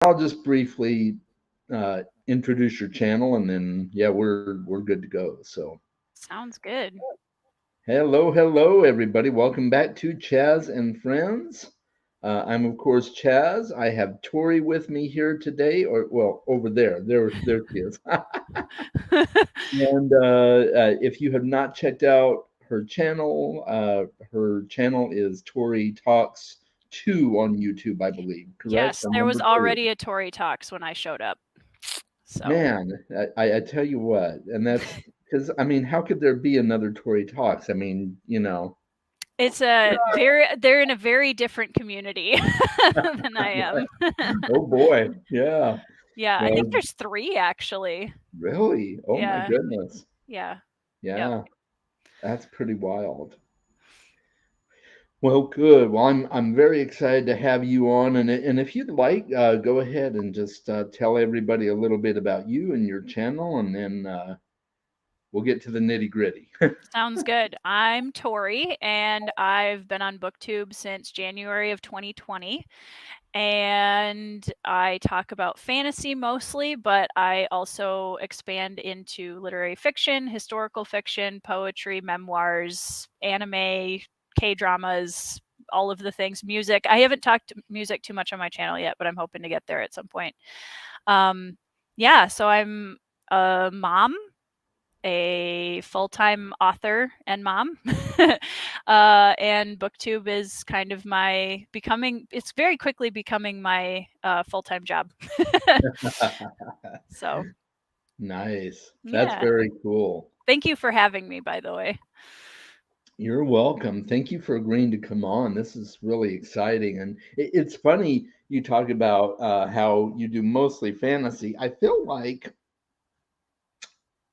I'll just briefly introduce your channel, and then yeah, we're good to go. So, Sounds good. hello, everybody. Welcome back to Chaz and Friends. I'm of course Chaz. I have Tori with me here today, or well, over there. There she is. And if you have not checked out her channel is Tori Talks 2 on YouTube, I believe. Correct? Yes, I'm there was number two. already a Tori Talks when I showed up. So Man, I tell you what, and that's because I mean, how could there be another Tory Talks? I mean, it's they're in a very different community than I am. oh boy, yeah. Yeah, I think Well, there's three actually. really? Oh my Yeah, goodness. yeah, yep. Yeah, that's pretty wild. Well, good. Well, I'm very excited to have you on, and if you'd like, go ahead and just tell everybody a little bit about you and your channel, and then we'll get to the nitty gritty. Sounds good. I'm Tori, and I've been on BookTube since January of 2020. And I talk about fantasy mostly, but I also expand into literary fiction, historical fiction, poetry, memoirs, anime, K dramas, all of the things, music. I haven't talked music too much on my channel yet, but I'm hoping to get there at some point. Um, yeah, so I'm a mom, a full-time author and mom. And booktube is kind of my becoming it's very quickly becoming my full-time job. So Nice. That's yeah, very cool. thank you for having me, by the way. You're welcome. Thank you for agreeing to come on. This is really exciting. And it's funny you talk about how you do mostly fantasy. I feel like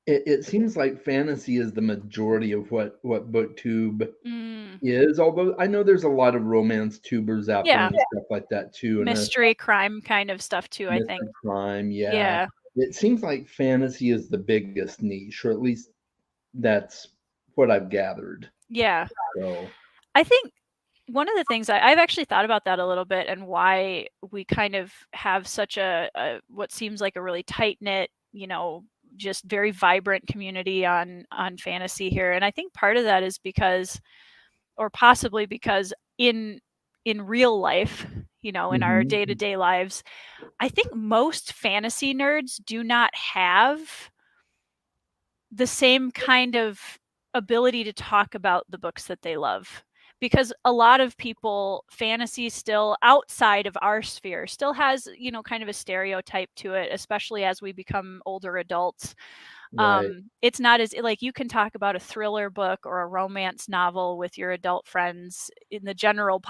it seems like fantasy is the majority of what BookTube Mm, is, although I know there's a lot of romance tubers out there yeah, and stuff like that too, and a mystery crime kind of stuff too, I think. mystery crime. Yeah. Yeah, It seems like fantasy is the biggest niche, or at least that's what I've gathered. yeah. So, I think one of the things I've actually thought about that a little bit, and why we kind of have such a what seems like a really tight knit, just very vibrant community on fantasy here. And I think part of that is because, or possibly because, in in real life, in our day to mhm. day lives, I think most fantasy nerds do not have the same kind of ability to talk about the books that they love, because a lot of people, fantasy still outside of our sphere still has, kind of a stereotype to it, especially as we become older adults. Right. It's not as like, you can talk about a thriller book or a romance novel with your adult friends in the general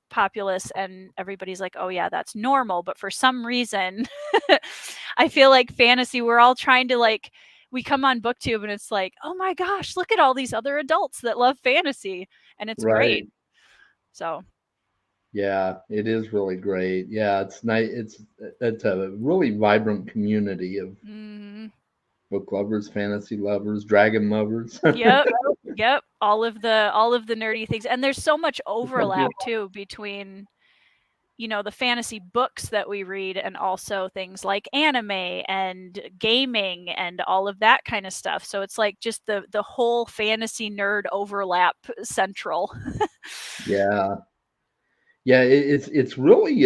populace, and everybody's like, oh yeah, that's normal. But for some reason, I feel like fantasy, we're all trying to, like, we come on booktube and it's like, oh my gosh, look at all these other adults that love fantasy, and it's great. Right. So Yeah, it is really great. Yeah, it's nice. It's a really vibrant community of mm, book lovers, fantasy lovers, dragon lovers. yep, yep, all of the nerdy things, and there's so much overlap too between, the fantasy books that we read, and also things like anime and gaming and all of that kind of stuff. So it's like just the whole fantasy nerd overlap central. Yeah. Yeah, it's really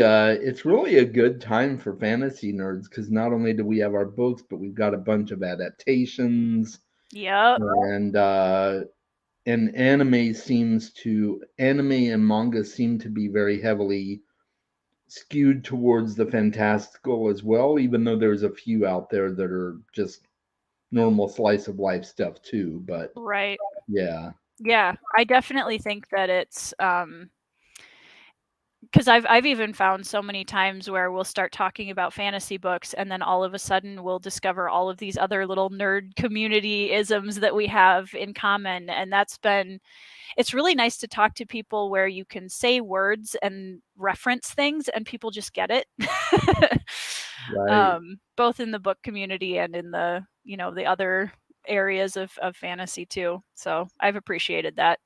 a good time for fantasy nerds because not only do we have our books, but we've got a bunch of adaptations Yep. and anime and manga seem to be very heavily skewed towards the fantastical as well, even though there's a few out there that are just normal slice of life stuff too. But Right. yeah, Yeah, I definitely think that it's because I've even found so many times where we'll start talking about fantasy books, and then all of a sudden we'll discover all of these other little nerd community isms that we have in common. And it's really nice to talk to people where you can say words and reference things and people just get it. right. Both in the book community and in the other areas of fantasy too. So I've appreciated that.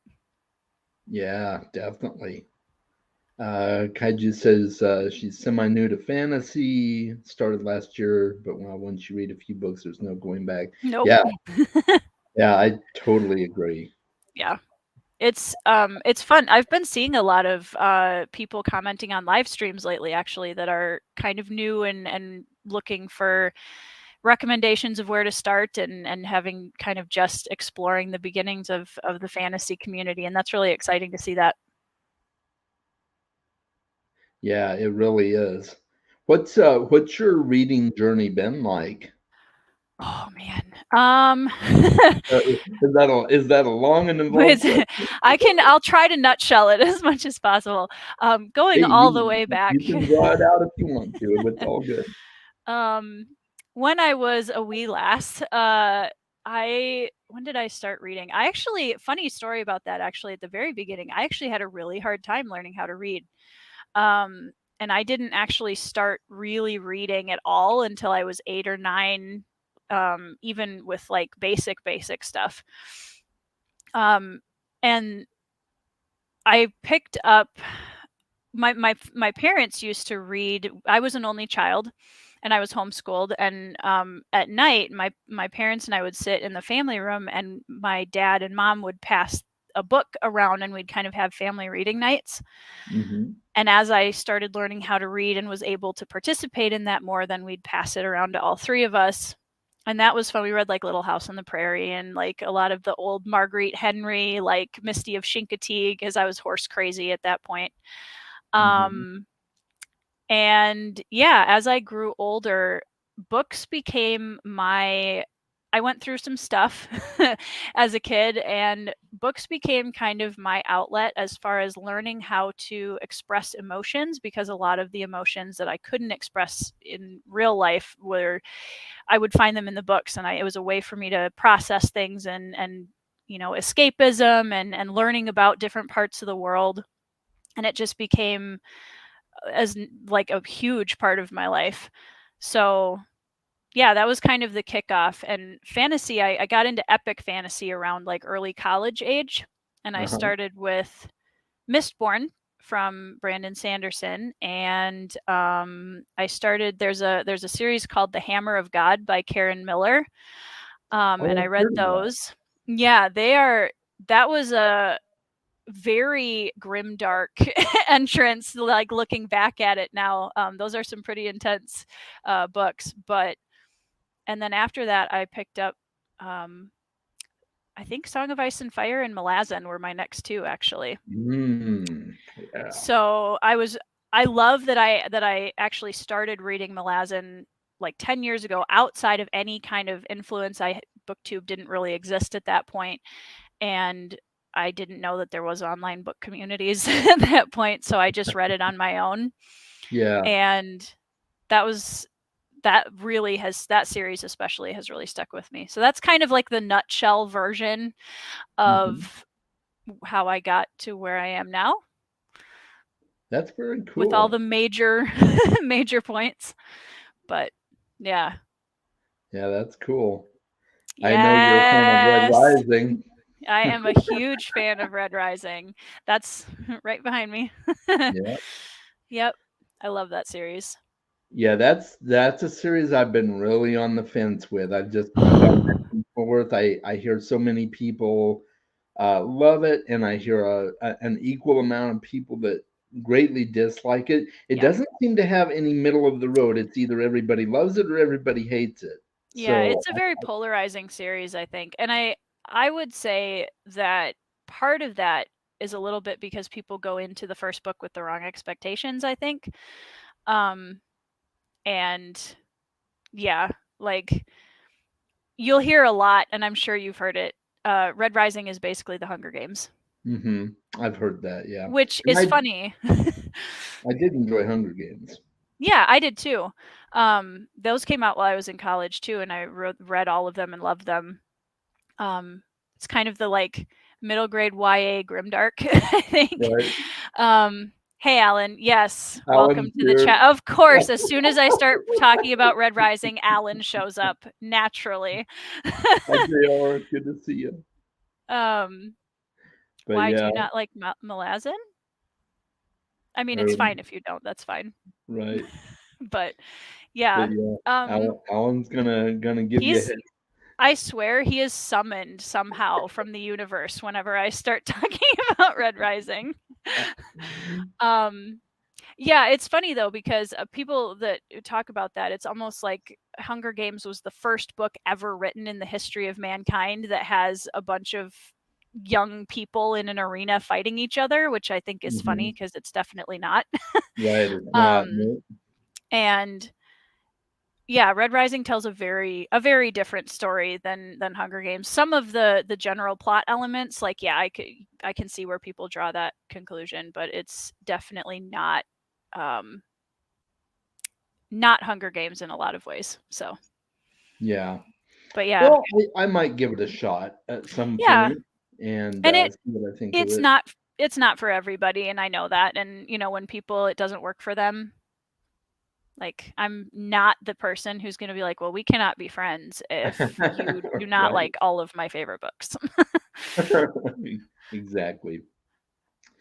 Yeah, definitely. Kaiju says she's semi new to fantasy, started last year, but well, once you read a few books, there's no going back. Nope. Yeah, yeah, I totally agree. Yeah. It's fun. I've been seeing a lot of people commenting on live streams lately, actually, that are kind of new and looking for recommendations of where to start and having kind of just exploring the beginnings of the fantasy community, and that's really exciting to see that. Yeah, it really is. What's your reading journey been like? Oh man. Is that a long and involved question? I'll try to nutshell it as much as possible. Going Hey, all the way back. you can draw it out if you want to. It's all good. um, when I was a wee lass, I when did I start reading? I actually funny story about that actually at the very beginning. I actually had a really hard time learning how to read. Um, and I didn't actually start really reading at all until I was 8 or 9, even with like basic stuff. And I picked up my parents used to read. I was an only child and I was homeschooled, and at night my parents and I would sit in the family room, and my dad and mom would pass a book around, and we'd kind of have family reading nights. Hmm. And as I started learning how to read and was able to participate in that more, then we'd pass it around to all three of us. And that was fun. We read like Little House on the Prairie and like a lot of the old Marguerite Henry, like Misty of Chincoteague, because I was horse crazy at that point. Hmm. Um, and yeah, as I grew older, books became my I went through some stuff as a kid, and books became kind of my outlet as far as learning how to express emotions, because a lot of the emotions that I couldn't express in real life were I would find them in the books, and it was a way for me to process things and escapism and learning about different parts of the world. And it just became as like a huge part of my life. So yeah, that was kind of the kickoff. And fantasy, I got into epic fantasy around like early college age, and I Uh-huh. started with Mistborn from Brandon Sanderson, and I started. There's a series called The Hammer of God by Karen Miller, and Oh, I I've read heard of that. those. Yeah, they are. That was a very grim dark entrance, like looking back at it now. Those are some pretty intense books. But and then after that I picked up um, I think Song of Ice and Fire and Malazan were my next two, actually. Yeah. So I love that I actually started reading Malazan like 10 years ago, outside of any kind of influence. Booktube didn't really exist at that point, and I didn't know that there was online book communities at that point, so I just read it on my own. Yeah. And that was that series especially has really stuck with me. So that's kind of like the nutshell version Hmm. of how I got to where I am now, That's very with all cool. the major major points. But yeah. Yeah, that's cool. I know you're a fan of Red Yes. Rising. I am a huge fan of Red Rising. That's right behind me. Yeah. Yep. I love that series. Yeah, that's a series I've been really on the fence with. I've gone back and forth. I hear so many people love it, and I hear an equal amount of people that greatly dislike it. It Yeah. doesn't seem to have any middle of the road. It's either everybody loves it or everybody hates it. Yeah, So, it's a very polarizing series, I think. And I would say that part of that is a little bit because people go into the first book with the wrong expectations, I think. Um and yeah, like you'll hear a lot, and I'm sure you've heard it. Red Rising is basically the Hunger Games, hmm, I've heard that. Yeah, which and is funny. I did enjoy Hunger Games. Yeah, I did too. Those came out while I was in college too, and I read all of them and loved them. It's kind of the like middle grade YA grimdark, I think. Right, Hey, Alan. Yes, welcome Alan's to the here. chat. Of course, as soon as I start talking about Red Rising, Alan shows up naturally. Hi, JR. Good to see you. um, But why do yeah, you not like Malazan? I mean, it's Um, fine if you don't. That's fine. right. But But yeah, yeah, um, Alan's gonna give you a he's hit. I swear he is summoned somehow from the universe whenever I start talking about Red Rising. Um, yeah, it's funny though because people that talk about that, it's almost like Hunger Games was the first book ever written in the history of mankind that has a bunch of young people in an arena fighting each other, which I think is funny Hmm. because it's definitely not. Right, it's not. um, No. and yeah, Red Rising tells a very different story than Hunger Games. Some of the general plot elements, like yeah, I can see where people draw that conclusion, but it's definitely um not Hunger Games in a lot of ways. So, Yeah. but yeah, Well, I might give it a shot at some yeah, point and and see what I think of it's it. not it's not for everybody, and I know that. And when people it doesn't work for them, like I'm not the person who's going to be like, well, we cannot be friends if you do not Right. like all of my favorite books. Exactly.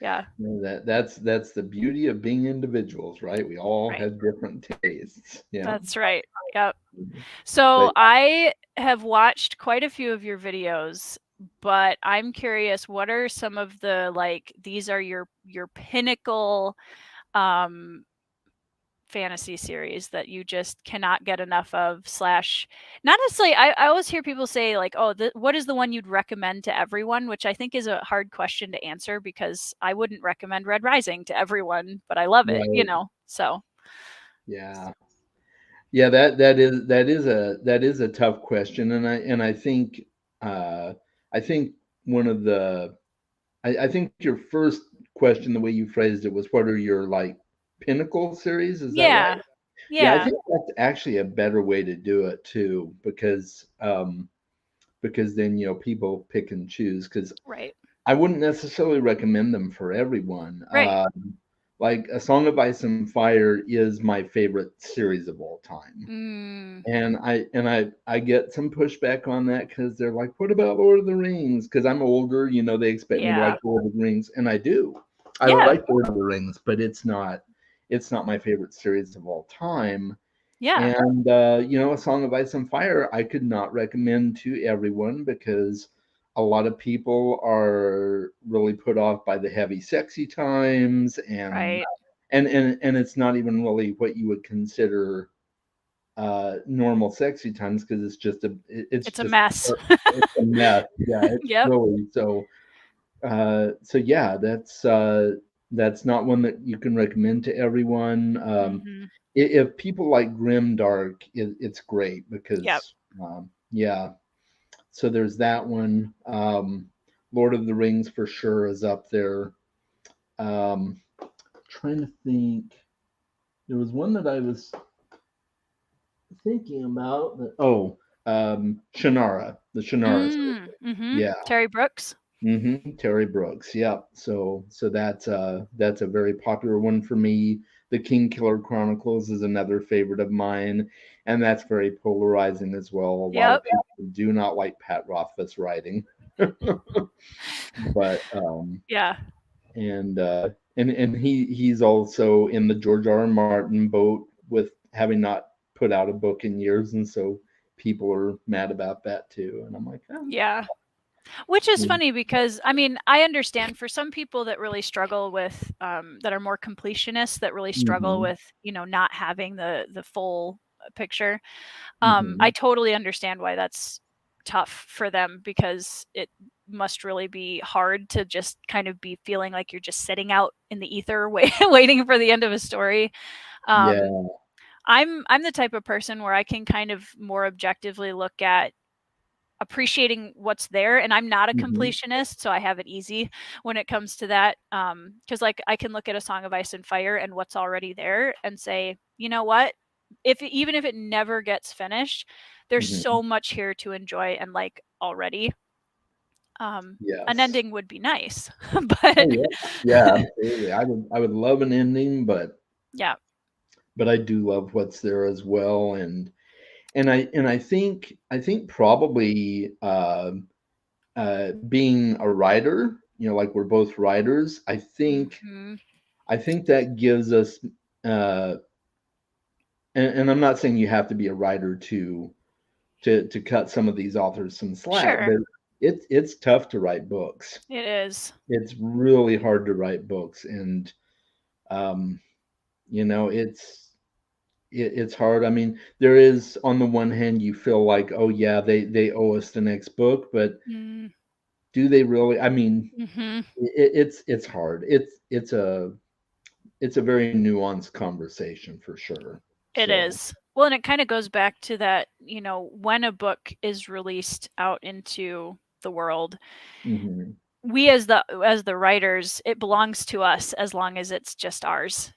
Yeah, No, that's the beauty of being individuals, right? We all right. have different tastes. Yeah. That's right. Yep. But So I have watched quite a few of your videos, but I'm curious, what are some of the like these are your pinnacle um fantasy series that you just cannot get enough of slash not necessarily I always hear people say like, oh, what is the one you'd recommend to everyone, which I think is a hard question to answer because I wouldn't recommend Red Rising to everyone, but I love it, right. so Yeah. Yeah, that is a tough question, and I think uh, I think one of the I think your first question, the way you phrased it, was what are your like pinnacle series? Is that right? yeah, Yeah, I yeah, think that's actually a better way to do it too, because then people pick and choose. Because right, I wouldn't necessarily recommend them for everyone. right. Like A Song of Ice and Fire is my favorite series of all time. Mm, And I get some pushback on that because they're like, "What about Lord of the Rings?" Because I'm older, they expect me to like yeah, Lord of the Rings, and I do. I yeah, like Lord of the Rings, but it's not my favorite series of all time. yeah, And A Song of Ice and Fire, I could not recommend to everyone because a lot of people are really put off by the heavy, sexy times, and right. and and and it's not even really what you would consider normal sexy times because it's It's a just mess. it's a mess. Yeah, it's Yep. really so yeah, that's not one that you can recommend to everyone. Mhm. If people like grim dark, it's great Yep. because yeah. So there's that one. Lord of the Rings for sure is up there. Um, Trying to think, there was one that I was thinking about. Shannara, the Shannara series. Mhm. Yeah. Terry Brooks? Terry Brooks. Yep. So that's a very popular one for me. The King Killer Chronicles is another favorite of mine, and that's very polarizing as well. A lot of Yep. people do not like Pat Rothfuss writing, but Yeah. and he's also in the George R. R. Martin boat with having not put out a book in years, and so people are mad about that too. And I'm like, oh. Yeah. Which is funny because, I mean, I understand for some people that really struggle with, that are more completionists, that really struggle Mm-hmm, with, not having the full picture. I mm-hmm. totally understand why that's tough for them because it must really be hard to just kind of be feeling like you're just sitting out in the ether waiting for the end of a story. Um, Yeah. I'm the type of person where I can kind of more objectively look at appreciating what's there, and I'm not a Mhm, completionist, so I have it easy when it comes to that. Because like I can look at a Song of Ice and Fire and what's already there and say, you know what, even if it never gets finished, there's mhm. so much here to enjoy and like already. An Yes. ending would be nice, Oh, but yeah. Yeah, absolutely. I would love an ending, yeah. but I do love what's there as well, and I think probably, being a writer, like we're both writers, I think Hmm. I think that gives us, uh, and I'm not saying you have to be a writer to cut some of these authors some slack, Sure. but it's tough to write books. It is. It's really hard to write books, and um, you know, it's hard. I mean, there is, on the one hand, you feel like, oh yeah, they owe us the next book, but Mm, do they really? I mean, mhm. it's hard. It's a very nuanced conversation for sure. It So, is. Well, and it kinda goes back to that, when a book is released out into the world, mhm, we as the writers, it belongs to us as long as it's just ours,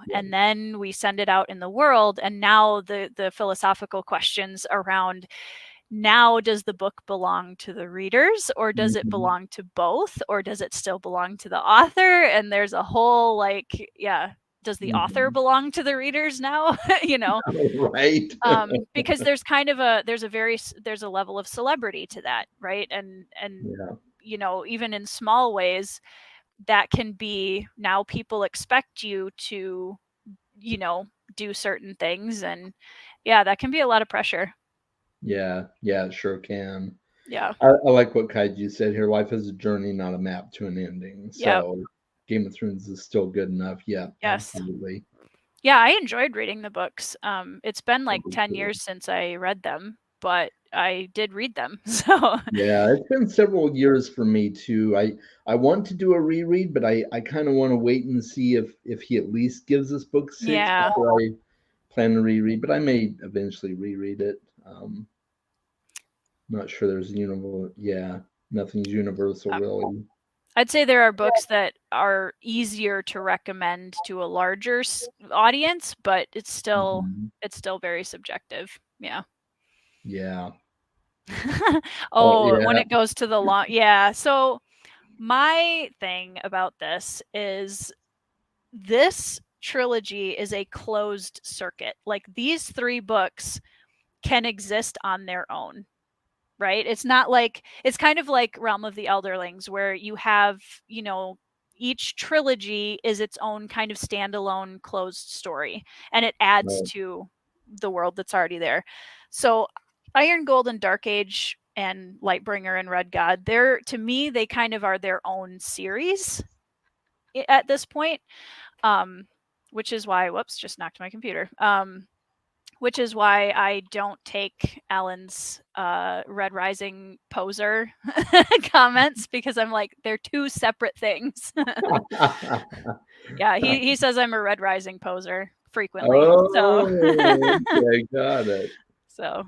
yeah, and then we send it out in the world, and now the philosophical questions around, now does the book belong to the readers, or does it mhm, belong to both, or does it still belong to the author? And there's a whole, like, yeah, does the author mhm. belong to the readers now? you know Right. because there's a level of celebrity to that, right? And Yeah, even in small ways, that can be, now people expect you to, you know do certain things, and yeah, that can be a lot of pressure. yeah, yeah, it sure can. Yeah. I like what Kaiju said here. Life is a journey, not a map to an ending. Yep. So Game of Thrones is still good enough. Yeah, Yes. absolutely. Yeah, I enjoyed reading the books. It's been I like do 10 too. years since I read them, but I did read them. So, Yeah, it's been several years for me too. I want to do a reread, but I kind of want to wait and see if he at least gives us book six yeah. before I plan to reread. But I may eventually reread it. Not sure there's universal. Yeah, nothing's universal Uh, really. I'd say there are books that are easier to recommend to a larger audience, but Mhm. it's still very subjective. Yeah. Yeah. Oh Oh, when yeah. it goes to the long, yeah. So my thing about this trilogy is a closed circuit. Like, these 3 books can exist on their own, right? It's kind of like Realm of the Elderlings, where you have, each trilogy is its own kind of standalone closed story, and it adds Right. to the world that's already there. So Iron Gold and Dark Age and Lightbringer and Red God, to me, they kind of are their own series at this point. Um, which is why, whoops, just knocked my computer. Which is why I don't take Alan's Red Rising poser comments, because I'm like, they're 2 separate things. Yeah, he says I'm a Red Rising poser frequently. So Oh, okay, got it. so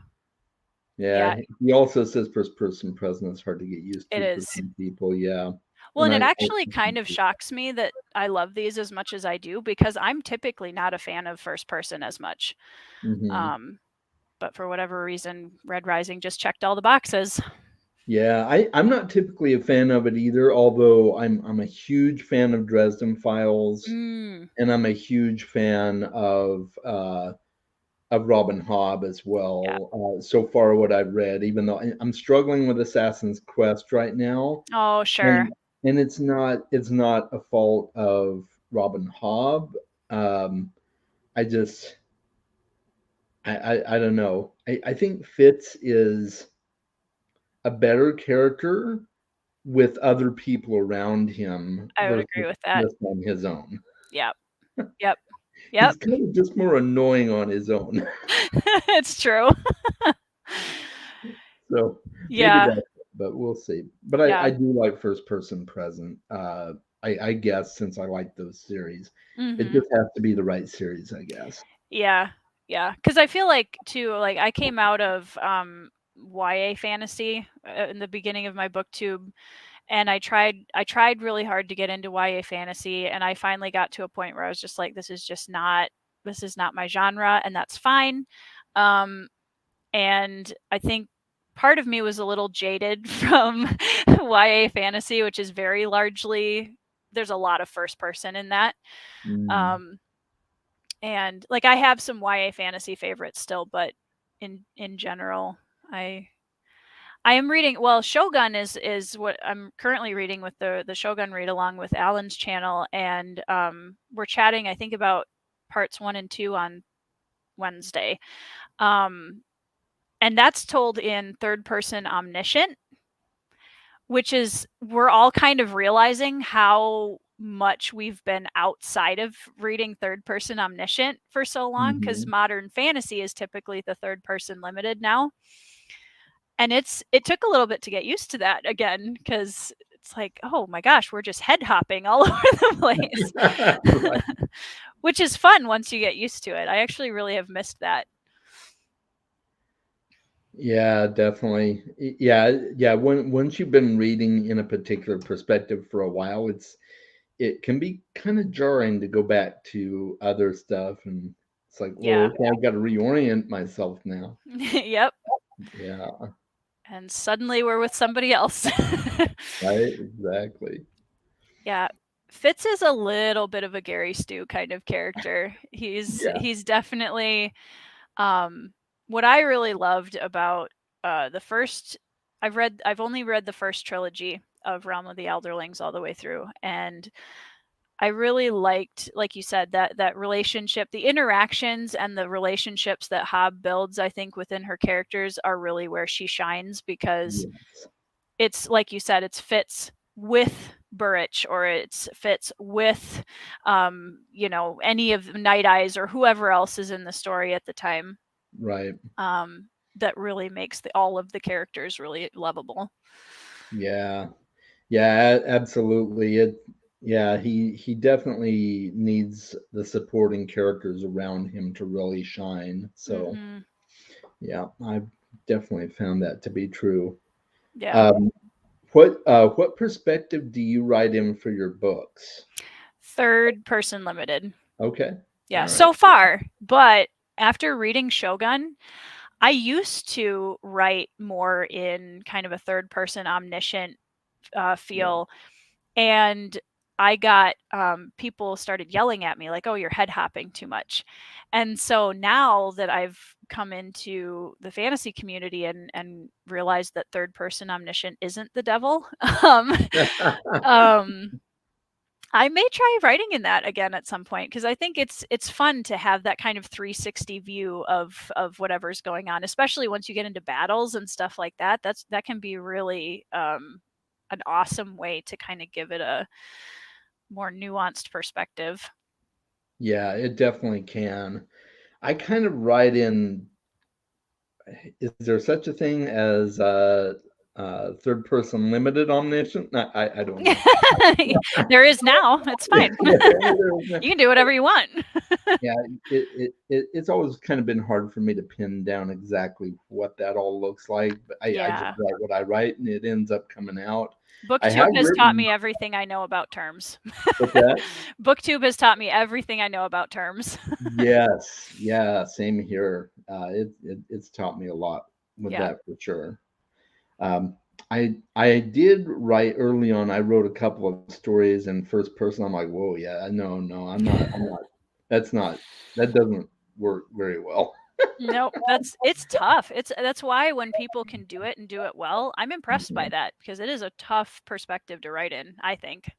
Yeah, yeah, he also says first person present is hard to get used it to for is. some people. Yeah, Well, and and it I actually kind of shocks me that I love these as much as I do, because I'm typically not a fan of first person as much. hmm Um, but for whatever reason, Red Rising just checked all the boxes. Yeah, I'm not typically a fan of it either, although I'm a huge fan of Dresden Files, Mm, and I'm a huge fan of Robin Hobb as yeah. well. So far, what I've read, even though I'm struggling with Assassin's Quest right now, Oh, sure. and it's not a fault of Robin Hobb. Um, I just I don't know. I think Fitz is a better character with other people around him I would versus agree with that. just on his own. Yep. Yep. He's Yep. kind of just more annoying on his own. It's true. So maybe Yeah. that's it, but we'll see. But I Yeah. do like first person present. I guess since I like those series, it Mhm. just has to be the right series, I guess. Yeah. Yeah. Because I feel like too, like, I came out of, YA fantasy, in the beginning of my booktube, and I tried really hard to get into YA fantasy, and I finally got to a point where I was just like, this is not my genre, and that's fine. Um, and I think part of me was a little jaded from YA fantasy, which is very largely, there's a lot of first person in that. Mm, Um, and like, I have some YA fantasy favorites still, but in general, I I am reading. Well, Shogun is what I'm currently reading with the Shogun read along with Alan's channel, and we're chatting. I think about parts 1 and 2 on Wednesday, and that's told in third person omniscient, which is we're all kind of realizing how much we've been outside of reading third person omniscient for so long, because Hmm. modern fantasy is typically the third person limited now. And it took a little bit to get used to that again, because it's like, oh my gosh, we're just head hopping all over the Right. place. Which is fun once you get used to it. I actually really have missed that. Yeah, definitely. Yeah. Once you've been reading in a particular perspective for a while, it can be kind of jarring to go back to other stuff, and it's like, well, Yeah. okay, I've got to reorient myself now. Yep. Yeah, And suddenly we're with somebody else. right, exactly. Yeah. Fitz is a little bit of a Gary Stu kind of character. Yeah, He's definitely what I really loved about the first I've only read the first trilogy of Realm of the Elderlings all the way through, and I really liked, like you said, that relationship, the interactions and the relationships that Hobb builds, I think, within her characters are really where she shines, because yes, it's like you said, it's Fitz with Burrich, or it's Fitz with any of Night Eyes or whoever else is in the story at the time. right. That really makes all of the characters really lovable. Yeah, yeah, absolutely. Yeah, he definitely needs the supporting characters around him to really shine. So, Mm-hmm. yeah, I've definitely found that to be true. Yeah. Um, what perspective do you write in for your books? Third person limited. Okay, Yeah, all right. so far. But after reading Shogun, I used to write more in kind of a third person omniscient Yeah. feel. And I got people started yelling at me like, "Oh, you're head hopping too much." And so now that I've come into the fantasy community and realized that third person omniscient isn't the devil, um, um, I may try writing in that again at some point, because I think it's fun to have that kind of 360 view of whatever's going on, especially once you get into battles and stuff like that. That can be really an awesome way to kind of give it a more nuanced perspective. Yeah, it definitely can. I kind of write in, is there such a thing as third person limited omniscient? I don't know. There is now. It's fine. You can do whatever you want. Yeah, it's always kind of been hard for me to pin down exactly what that all looks like, but I just Yeah. write what I write and it ends up coming out. I have Booktube has taught written, me everything I know about terms. what's that? Booktube has taught me everything I know about terms. Yes, yeah, same here. It's taught me a lot with Yeah. that for sure. Um, I did write early on. I wrote a couple of stories in first person. I'm like, whoa, yeah, no, I'm not. That's not. That doesn't work very well. Nope, it's tough. That's why when people can do it and do it well, I'm impressed by Mhm. that, because it is a tough perspective to write in, I think.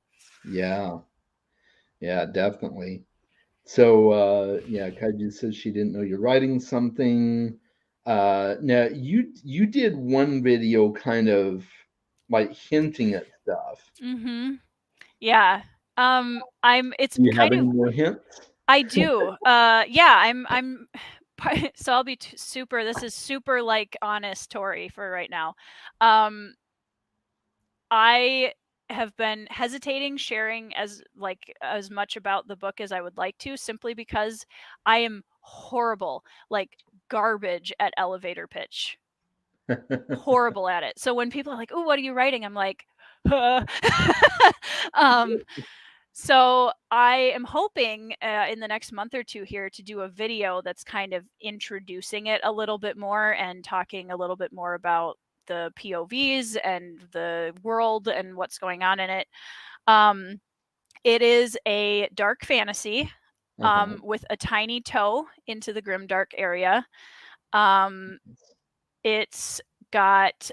Yeah, yeah, definitely. So yeah, Kaiju says she didn't know you're writing something. Now you did one video kind of like hinting at stuff. Mhm. Yeah. I'm it's Do you have kind any of more hints? I do. Yeah, I'm so I'll be super, this is super like honest Tori for right now. Um I have been hesitating sharing as much about the book as I would like to, simply because I am horrible, like garbage at elevator pitch. Horrible at it. So when people are like, "Oh, what are you writing?" I'm like, um, so I am hoping in the next month or two here to do a video that's kind of introducing it a little bit more and talking a little bit more about the POVs and the world and what's going on in it. Um, it is a dark fantasy Uh-huh. with a tiny toe into the grimdark area. Um, it's got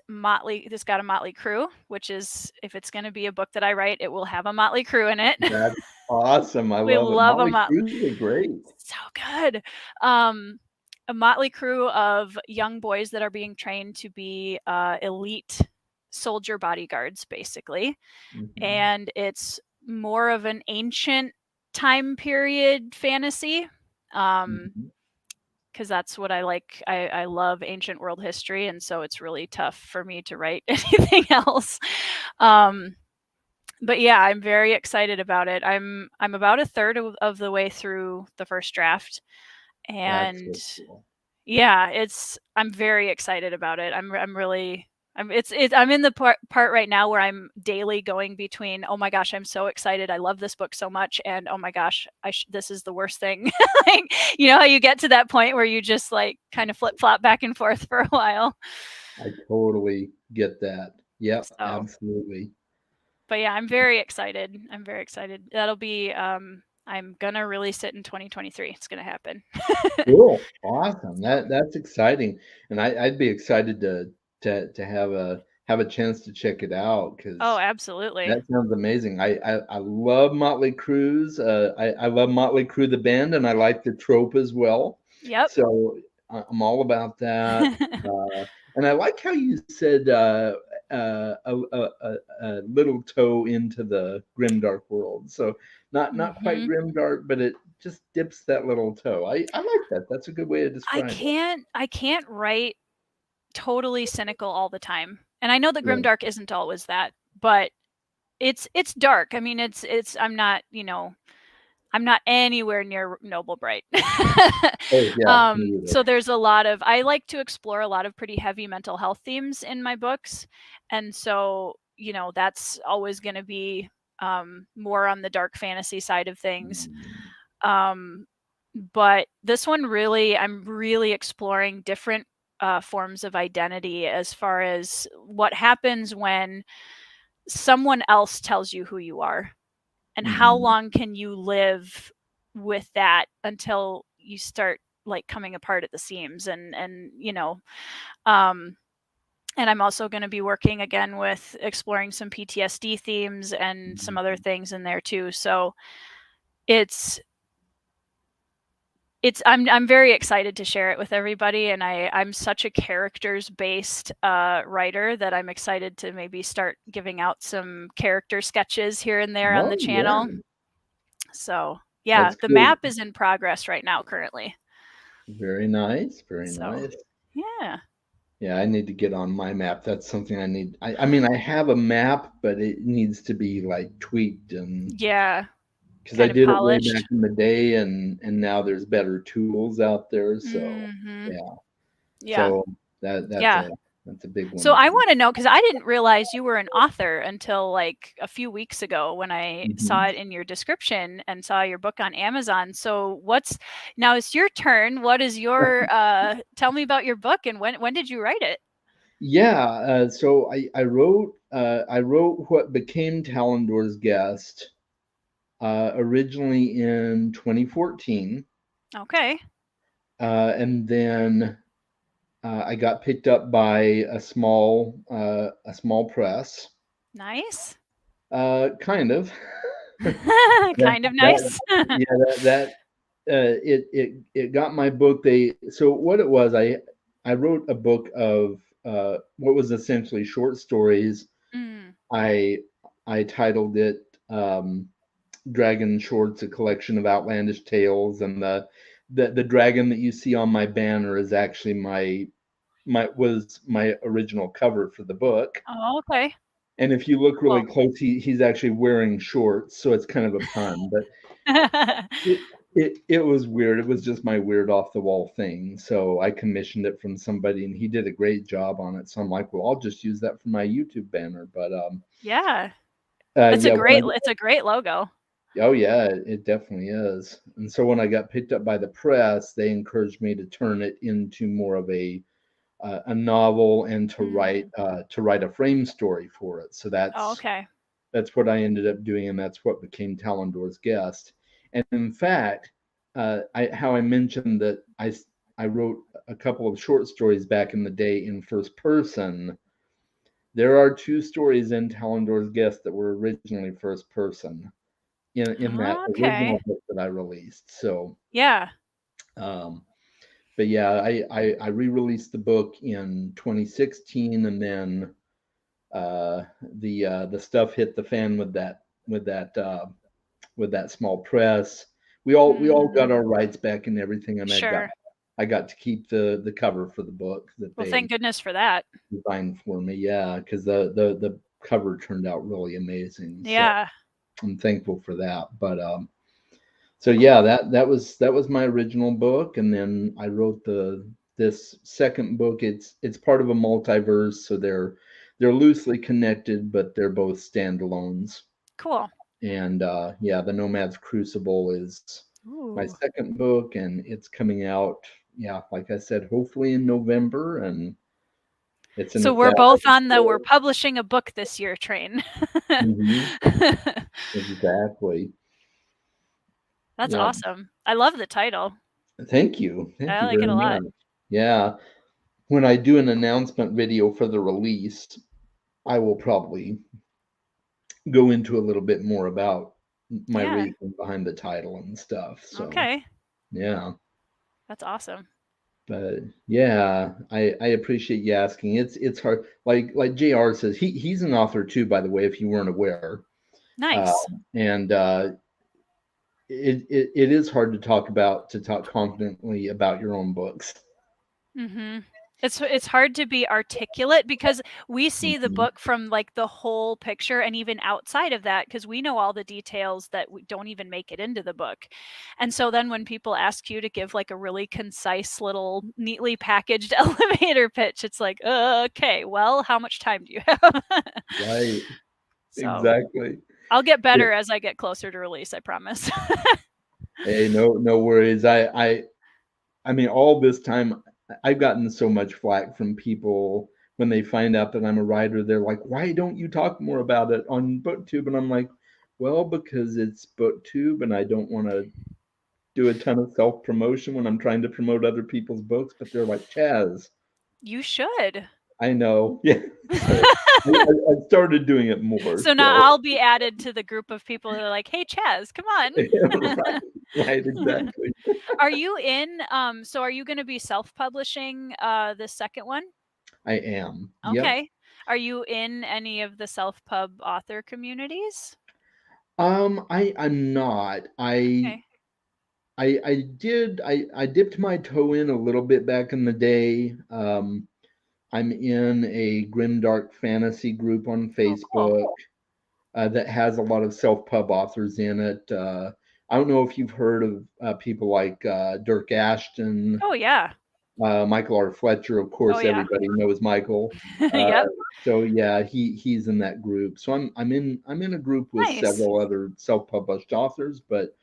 This got a Motley Crue, which is, if it's going to be a book that I write, it will have a Motley Crue in it. That's awesome. I We love it. love a Motley Motley. Crue's are great. So good. A Motley Crew of young boys that are being trained to be elite soldier bodyguards, basically. Mm-hmm. And it's more of an ancient time period fantasy. Mm-hmm. Because that's what I like. I love ancient world history, and so it's really tough for me to write anything else. But yeah, I'm very excited about it. I'm about a third of the way through the first draft, That's and so cool. yeah, I'm very excited about it. I'm really I'm in the part right now where I'm daily going between, oh my gosh, I'm so excited, I love this book so much, and oh my gosh, this is the worst thing. Like, you know how you get to that point where you just like kind of flip flop back and forth for a while. I totally get that. Yep, So, absolutely. but yeah, I'm very excited. I'm very excited. That'll be I'm gonna release it in 2023. It's gonna happen. Cool. Awesome. So, That's exciting. And I'd be excited to have a chance to check it out oh, because absolutely. that sounds amazing. I love Motley Crue's. I love Motley Crue the band, and I like the trope as well. Yep. So I'm all about that. And I like how you said a little toe into the grimdark world. So not quite Mhm. grimdark, but it just dips that little toe. I like that. That's a good way to describe it. I can't write totally cynical all the time. And I know that Yeah. grimdark isn't always that, but it's dark. I mean, it's I'm not, I'm not anywhere near Noble Bright. Oh yeah, me either. So there's a lot of I like to explore a lot of pretty heavy mental health themes in my books. And so, that's always going to be more on the dark fantasy side of things. Mm, Um, but this one I'm really exploring different forms of identity as far as what happens when someone else tells you who you are, and how mhm. long can you live with that until you start like coming apart at the seams, um and I'm also going to be working again with exploring some PTSD themes and some other Mhm. things in there too. So it's I'm very excited to share it with everybody, and I'm such a characters based writer that I'm excited to maybe start giving out some character sketches here and there on the Oh channel. yeah, So yeah, that's the cool. map is in progress right now currently. Very nice, very So nice. yeah. Yeah, I need to get on my map. That's something I need. I mean, I have a map, but it needs to be like tweaked and Yeah. because I Kind of did it way back polished. in the day, and now there's better tools out there. So Mhm. yeah, Yeah. so that's Yeah. a big So one. I want to know, because I didn't realize you were an author until like a few weeks ago when I saw Mhm. it in your description and saw your book on Amazon. So now it's your turn. What is your tell me about your book, and when did you write it? Yeah, so I wrote what became Talendor's Guest originally in 2014, Okay. and then I got picked up by a small press, Nice. kind of. Kind of That nice. yeah it got my book. They so what it was I wrote a book of what was essentially short stories. Mm, I I titled it Dragon Shorts, a collection of outlandish tales, and the dragon that you see on my banner is actually my original cover for the book. oh, okay. And if you look really Cool. close, he's actually wearing shorts, so it's kind of a pun. But it it was weird. It was just my weird off the wall thing. So I commissioned it from somebody, and he did a great job on it. So I'm like, well, I'll just use that for my YouTube banner. But Yeah. yeah, It's a great logo. oh yeah, it definitely is. And so when I got picked up by the press, they encouraged me to turn it into more of a novel and Mm. to write a frame story for it. So Oh, okay. that's what I ended up doing, and that's what became Talendor's Guest. And in fact, how I mentioned that I wrote a couple of short stories back in the day in first person. There are two stories in Talendor's Guest that were originally first person in that Okay. original book that I released. So, Yeah. um, but yeah, I re-released the book in 2016, and then the stuff hit the fan with that with that small press. We all got Mm, our rights back and everything, and sure. I got to keep the cover for the book that Well, they thank goodness for that. designed for me. Yeah, because the cover turned out really amazing. So Yeah. I'm thankful for that. But so yeah, that was my original book, and then I wrote this second book. It's part of a multiverse, so they're loosely connected, but they're both standalones. Cool. And yeah, the Nomad's Crucible is my Ooh. second book, and it's coming out. Yeah, like I said, hopefully in November, and it's in So we're 1,000 both on the we're stores. publishing a book this year train. Hmm. Exactly. That's Yeah. awesome. I love the title. Thank you. Thank I you like it very a lot. much. Yeah. When I do an announcement video for the release, I will probably go into a little bit more about my Yeah. reason behind the title and stuff. So, Okay. yeah. That's awesome. But yeah, I appreciate you asking. It's hard. Like JR says, he's an author too, by the way, if you weren't aware. Uh, Nice. and it is hard to talk confidently about your own books. Mhm. It's hard to be articulate because we see the Mhm. book from, like, the whole picture and even outside of that, because we know all the details that w don't even make it into the book. And so then when people ask you to give, like, a really concise little neatly packaged elevator pitch, it's like, Okay, well, how much time do you have?" Right. So, Exactly. I'll get Yeah. better as I get closer to release, I promise. Hey, no worries. I mean, all this time, I've gotten so much flack from people when they find out that I'm a writer. They're like, "Why don't you talk more about it on BookTube?" And I'm like, "Well, because it's BookTube, and I don't want to do a ton of self promotion when I'm trying to promote other people's books." But they're like, "Chaz, You should. I know, yeah." So I started doing it more. So now So I'll be added to the group of people that are like, "Hey, Chaz, come on." right, right, exactly. Are you in, so are you gonna be self-publishing, the second one? I am. Yep. Okay. Are you in any of the self-pub author communities? I'm not. Okay. I dipped my toe in a little bit back in the day. I'm in a grimdark fantasy group on Oh, cool. Facebook that has a lot of self-pub authors in it. I don't know if you've heard of people like Dirk Ashton, Oh, yeah. Michael R. Fletcher. Of Oh, course, yeah. everybody knows Michael. Uh, Yep. so yeah, he's in that group. So I'm in a group with Nice. several other self-published authors, but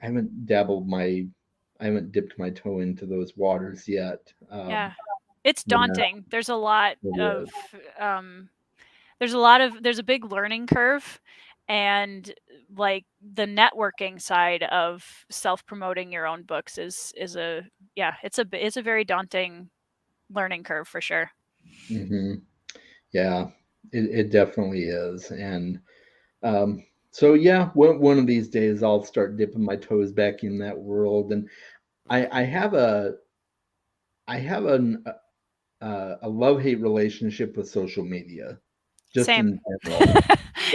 I haven't I haven't dipped my toe into those waters yet. Yeah. It's Yeah, daunting. There's a lot it of, is. um there's a big learning curve, and, like, the networking side of self-promoting your own books is a yeah, it's a very daunting learning curve for sure. Hmm. Yeah, it definitely is. And um, so yeah, one of these days I'll start dipping my toes back in that world. And I have a love-hate relationship with social media, just Same. in general.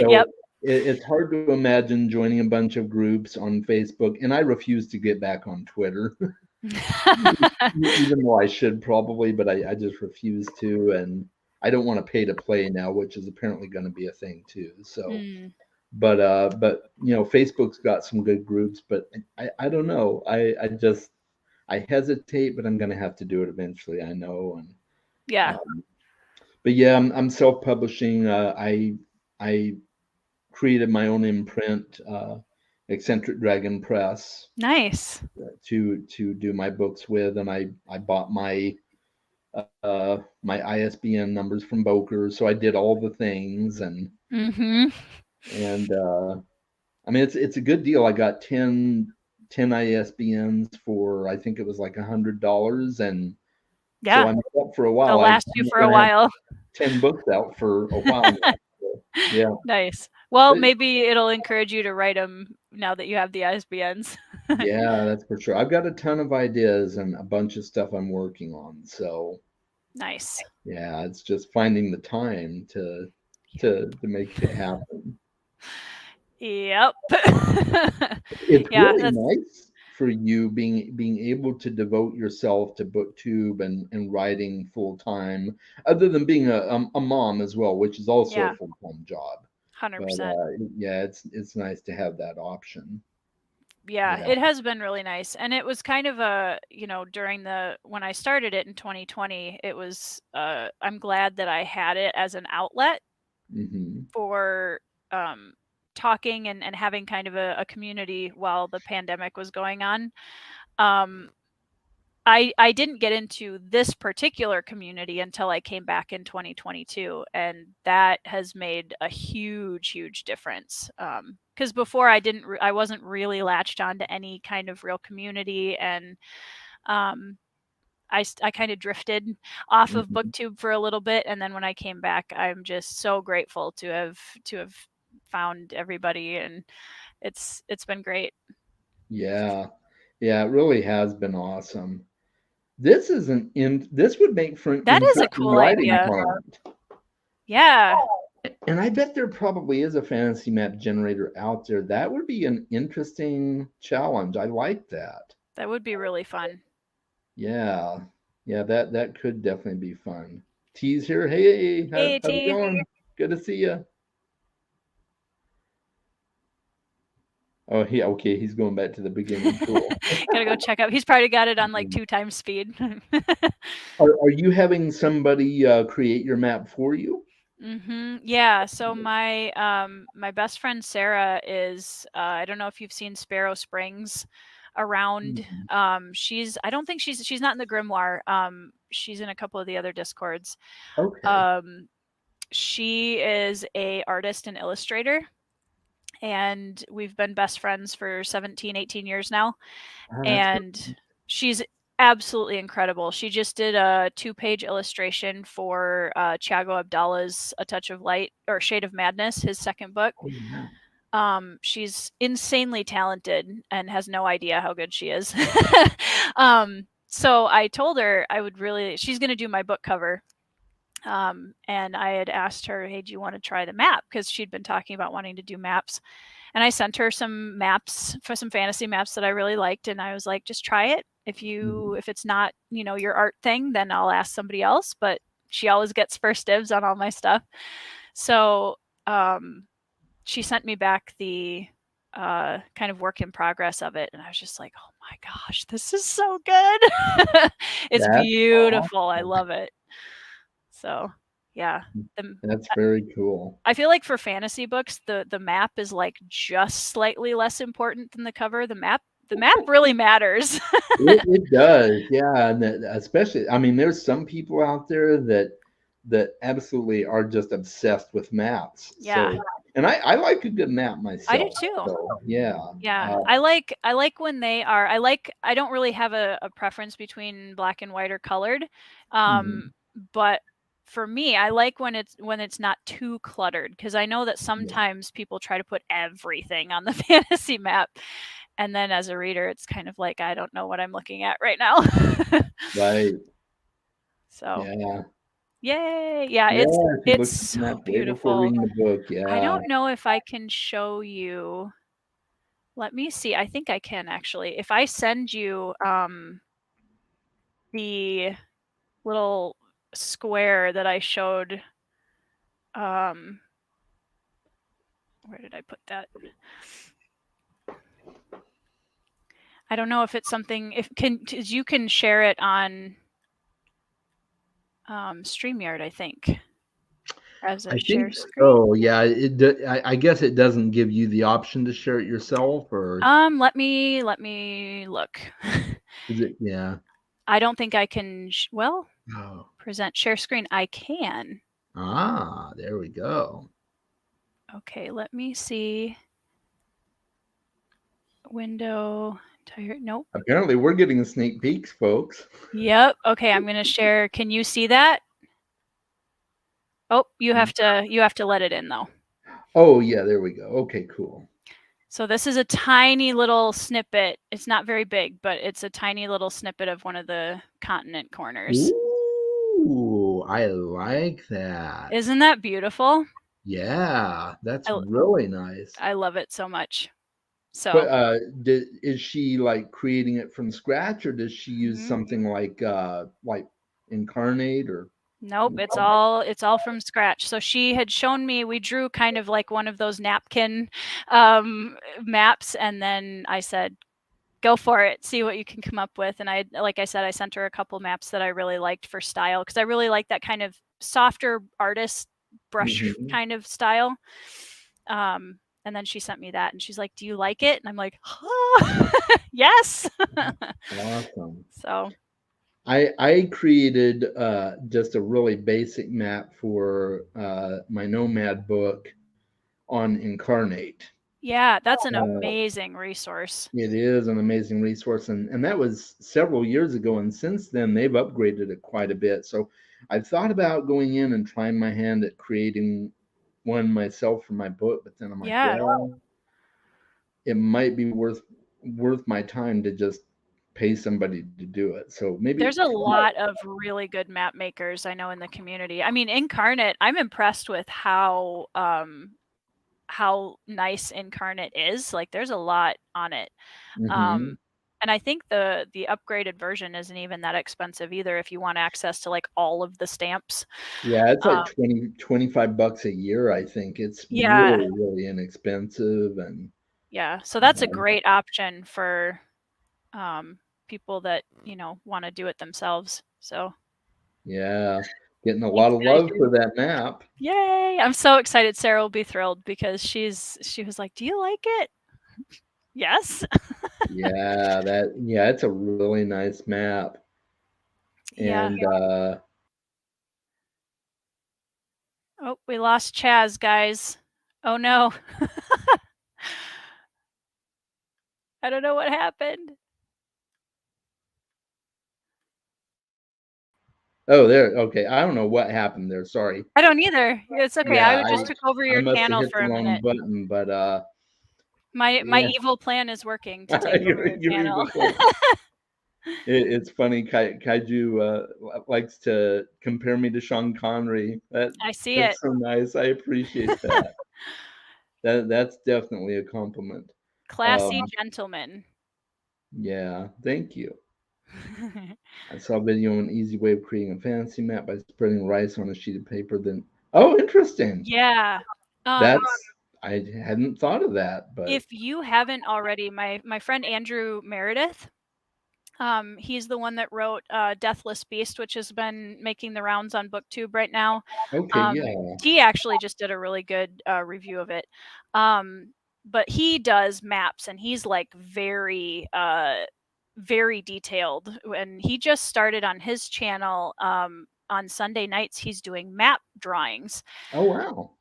Yep. So it's hard to imagine joining a bunch of groups on Facebook, and I refuse to get back on Twitter, even though I should probably, but I just refuse to, and I don't want to pay to play now, which is apparently going to be a thing too. So, Mm, but Facebook's got some good groups, but I don't know. I hesitate, but I'm going to have to do it eventually. I know, and yeah. um, but yeah, I'm self-publishing. I created my own imprint, Eccentric Dragon Press, Nice. to do my books with, and I bought my ISBN numbers from Boker, so I did all the things, Mhm. and I mean it's a good deal. I got 10 ISBNs for, I think it was like $100. And so Yeah, I'm up for a they'll while. I'm last you for a going to have while. 10 books out for a while now. So, yeah. Nice. Well, But, maybe it'll encourage you to write them now that you have the ISBNs. yeah, that's for sure. I've got a ton of ideas and a bunch of stuff I'm working on. So Nice. yeah, it's just finding the time to make it happen. Yep. It's Yeah, really that's nice for you being able to devote yourself to booktube and writing full time, other than being a mom as well, which is also a yeah, full time job. But 100%. yeah, it's nice to have that option. Yeah, Yeah. it has been really nice. And it was kind of a, during when I started it in 2020, it was I'm glad that I had it as an outlet Hmm. for um talking and having kind of a community while the pandemic was going on. Um I didn't get into this particular community until I came back in 2022, and that has made a huge difference. Because before I wasn't really latched on to any kind of real community, and um, I kind of drifted off of Hmm. BookTube for a little bit, and then when I came back, I'm just so grateful to have found everybody, and it's been great. Yeah. Yeah, it really has been awesome. This would make for an That is a interesting cool writing idea. prompt. Yeah, And I bet there probably is a fantasy map generator out there. That would be an interesting challenge. I like that. that would be really fun. Yeah. Yeah, that could definitely be fun. T's here. Hey, Hey, how's it T. going? Good to see you. Oh, okay. He's going back to the beginning. Cool. Gotta go check out. He's probably got it on like 2 times speed. Are you having somebody create your map for you? Yeah. So my best friend Sarah is I don't know if you've seen Sparrow Springs around. Mhm. I don't think she's not in the Grimoire. She's in a couple of the other Discords. Okay. Um, she is a artist and illustrator, and we've been best friends for 17, 18 years now. Ah, that's And she's absolutely incredible. She just did a 2-page illustration for Thiago Abdallah's A Touch of Light or Shade of Madness, his second book. oh, yeah. She's insanely talented and has no idea how good she is. So I told her she's going to do my book cover. And I had asked her, hey, do you want to try the map? Because she'd been talking about wanting to do maps. And I sent her some maps for some fantasy maps that I really liked. And I was like, just try it. Mhm. If it's not, your art thing, then I'll ask somebody else. But she always gets first dibs on all my stuff. So she sent me back the kind of work in progress of it. And I was just like, oh my gosh, this is so good. It's That's beautiful. I awesome. love it. So yeah. The, That's very cool. I feel like for fantasy books, the map is like just slightly less important than the cover. The map really matters. It does, yeah, and especially, I mean, there's some people out there that absolutely are just obsessed with maps. Yeah, So, and I like a good map I do myself. too. So, yeah, Yeah, uh, I like when they are. I don't really have a preference between black and white or colored, mhm, but for me, I like when it's not too cluttered because I know that yeah, sometimes people try to put everything on the fantasy map, and then as a reader, it's kind of like I don't know what I'm looking at right now. right, So yeah, yay! Yeah, yeah. I should it's look at the so map way before beautiful. reading the book. I Yeah. don't know if I can show you. Let me see. I think I can actually. If I send you the little square that I showed, um where did I put that? I don't know if it's something if can you can share it on StreamYard, I think, as I a think share screen. so. Yeah, I guess it doesn't give you the option to share it yourself, or Let me look. is it? Yeah. I don't think I can Oh. present share screen. I can. Ah, there we go. Okay, let me see. Window Tired? Nope. Apparently, we're getting sneak peeks, folks. Yep. Okay, I'm gonna share. Can you see that? Oh, you have to let it in though. Oh, yeah, there we go. Okay, cool. So this is a tiny little snippet. It's not very big, but it's a tiny little snippet of one of the continent corners. Ooh, I like that. Isn't that beautiful? Yeah, that's I, really nice. I love it so much. But So, is she like creating it from scratch, or does she use mhm. something like Incarnate or Nope, it's all from scratch. So she had shown me, we drew kind of like one of those napkin maps, and then I said, go for it, see what you can come up with. And like I said, I sent her a couple maps that I really liked for style, because I really like that kind of softer artist brush Mhm. kind of style. And then she sent me that, and she's like, do you like it? And I'm like, oh, yes. Awesome. So I created just a really basic map for my Nomad book on Incarnate. yeah, that's an Uh, amazing resource. it is an amazing resource, and that was several years ago. And since then, they've upgraded it quite a bit. So I've thought about going in and trying my hand at creating one myself for my book, but then I'm like, Yeah, well, it might be worth my time to just pay somebody to do it. So maybe there's a lot of really good map makers I know in the community. I mean, Incarnate, I'm impressed with how nice Incarnate is. Like, there's a lot on it. Mhm. Um, and I think the upgraded version isn't even that expensive either if you want access to like all of the stamps. Yeah, it's Um, like 25 bucks a year, I think. It's yeah, really, really inexpensive and yeah. So that's a um, great option for um, people that want to do it themselves. So yeah, getting a lot thanks, of guys. love for that map. Yay! I'm so excited. Sarah will be thrilled because she was like, "Do you like it?" Yes. Yeah, it's a really nice map. Yeah. And Oh, we lost Chaz, guys. Oh no. I don't know what happened. oh, there. Okay, I don't know what happened there. Sorry. I don't either. It's okay. Yeah, I just took over I your must have channel hit for the a wrong minute. button, but My yeah, evil plan is working to take over your your channel. evil plan. It's funny. Kaiju likes to compare me to Sean Connery. I see it. That's so nice. I appreciate that. That's definitely a compliment. Classy Um, gentleman. yeah, thank you. I saw a video on an easy way of creating a fantasy map by spreading rice on a sheet of paper. Then, oh, interesting. Yeah. Um, That's I hadn't thought of that, but if you haven't already, my friend Andrew Meredith, he's the one that wrote Deathless Beast, which has been making the rounds on BookTube right now. okay, Um, yeah. he actually just did a really good review of it. But he does maps, and he's like very detailed. And he just started on his channel on Sunday nights. He's doing map drawings. Oh,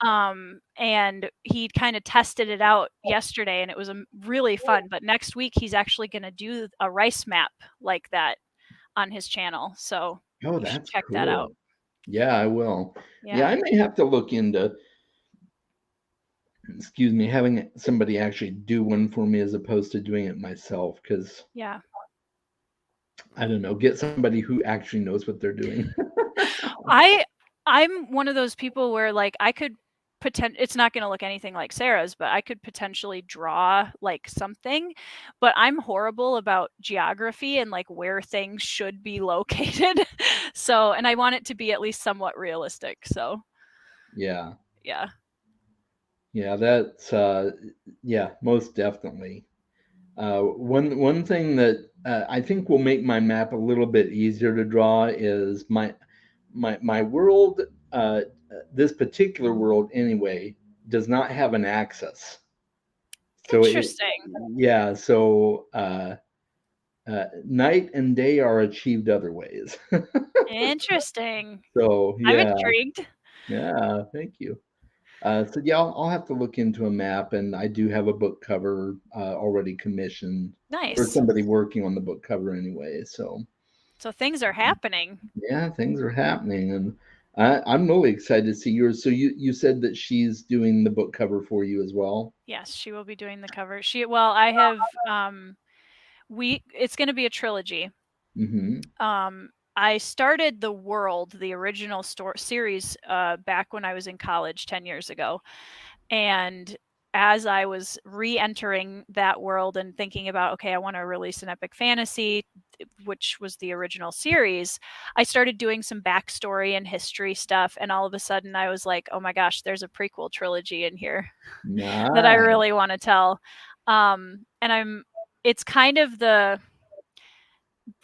wow. And he kind of tested it out yesterday, and it was really fun. But next week he's actually going to do a rice map like that on his channel, so Oh, you should that's check that out. cool. Yeah, I will. Yeah, Yeah, I may have to look into, excuse me, having somebody actually do one for me as opposed to doing it myself. Because yeah. I don't know, get somebody who actually knows what they're doing. I I'm one of those people where like I could it's not going to look anything like Sarah's, but I could potentially draw like something, but I'm horrible about geography and like where things should be located. So, and I want it to be at least somewhat realistic. So, Yeah. yeah. Yeah, that's yeah, most definitely. One thing that I think will make my map a little bit easier to draw is my world. This particular world, anyway, does not have an axis. So Interesting. yeah, so night and day are achieved other ways. Interesting. So I'm yeah, intrigued. yeah. Thank you. So yeah, I'll have to look into a map, and I do have a book cover already commissioned, or Nice. somebody working on the book cover anyway. So So things are happening. yeah, things are happening, and I'm really excited to see yours. So you said that she's doing the book cover for you as well. Yes, she will be doing the cover. I have we it's going to be a trilogy. Mm-hmm. I started the world, the original series, back when I was in college 10 years ago. And as I was re-entering that world and thinking about, okay, I want to release an epic fantasy, which was the original series, I started doing some backstory and history stuff. And all of a sudden I was like, oh my gosh, there's a prequel trilogy in here that I Nice. really want to tell. It's kind of the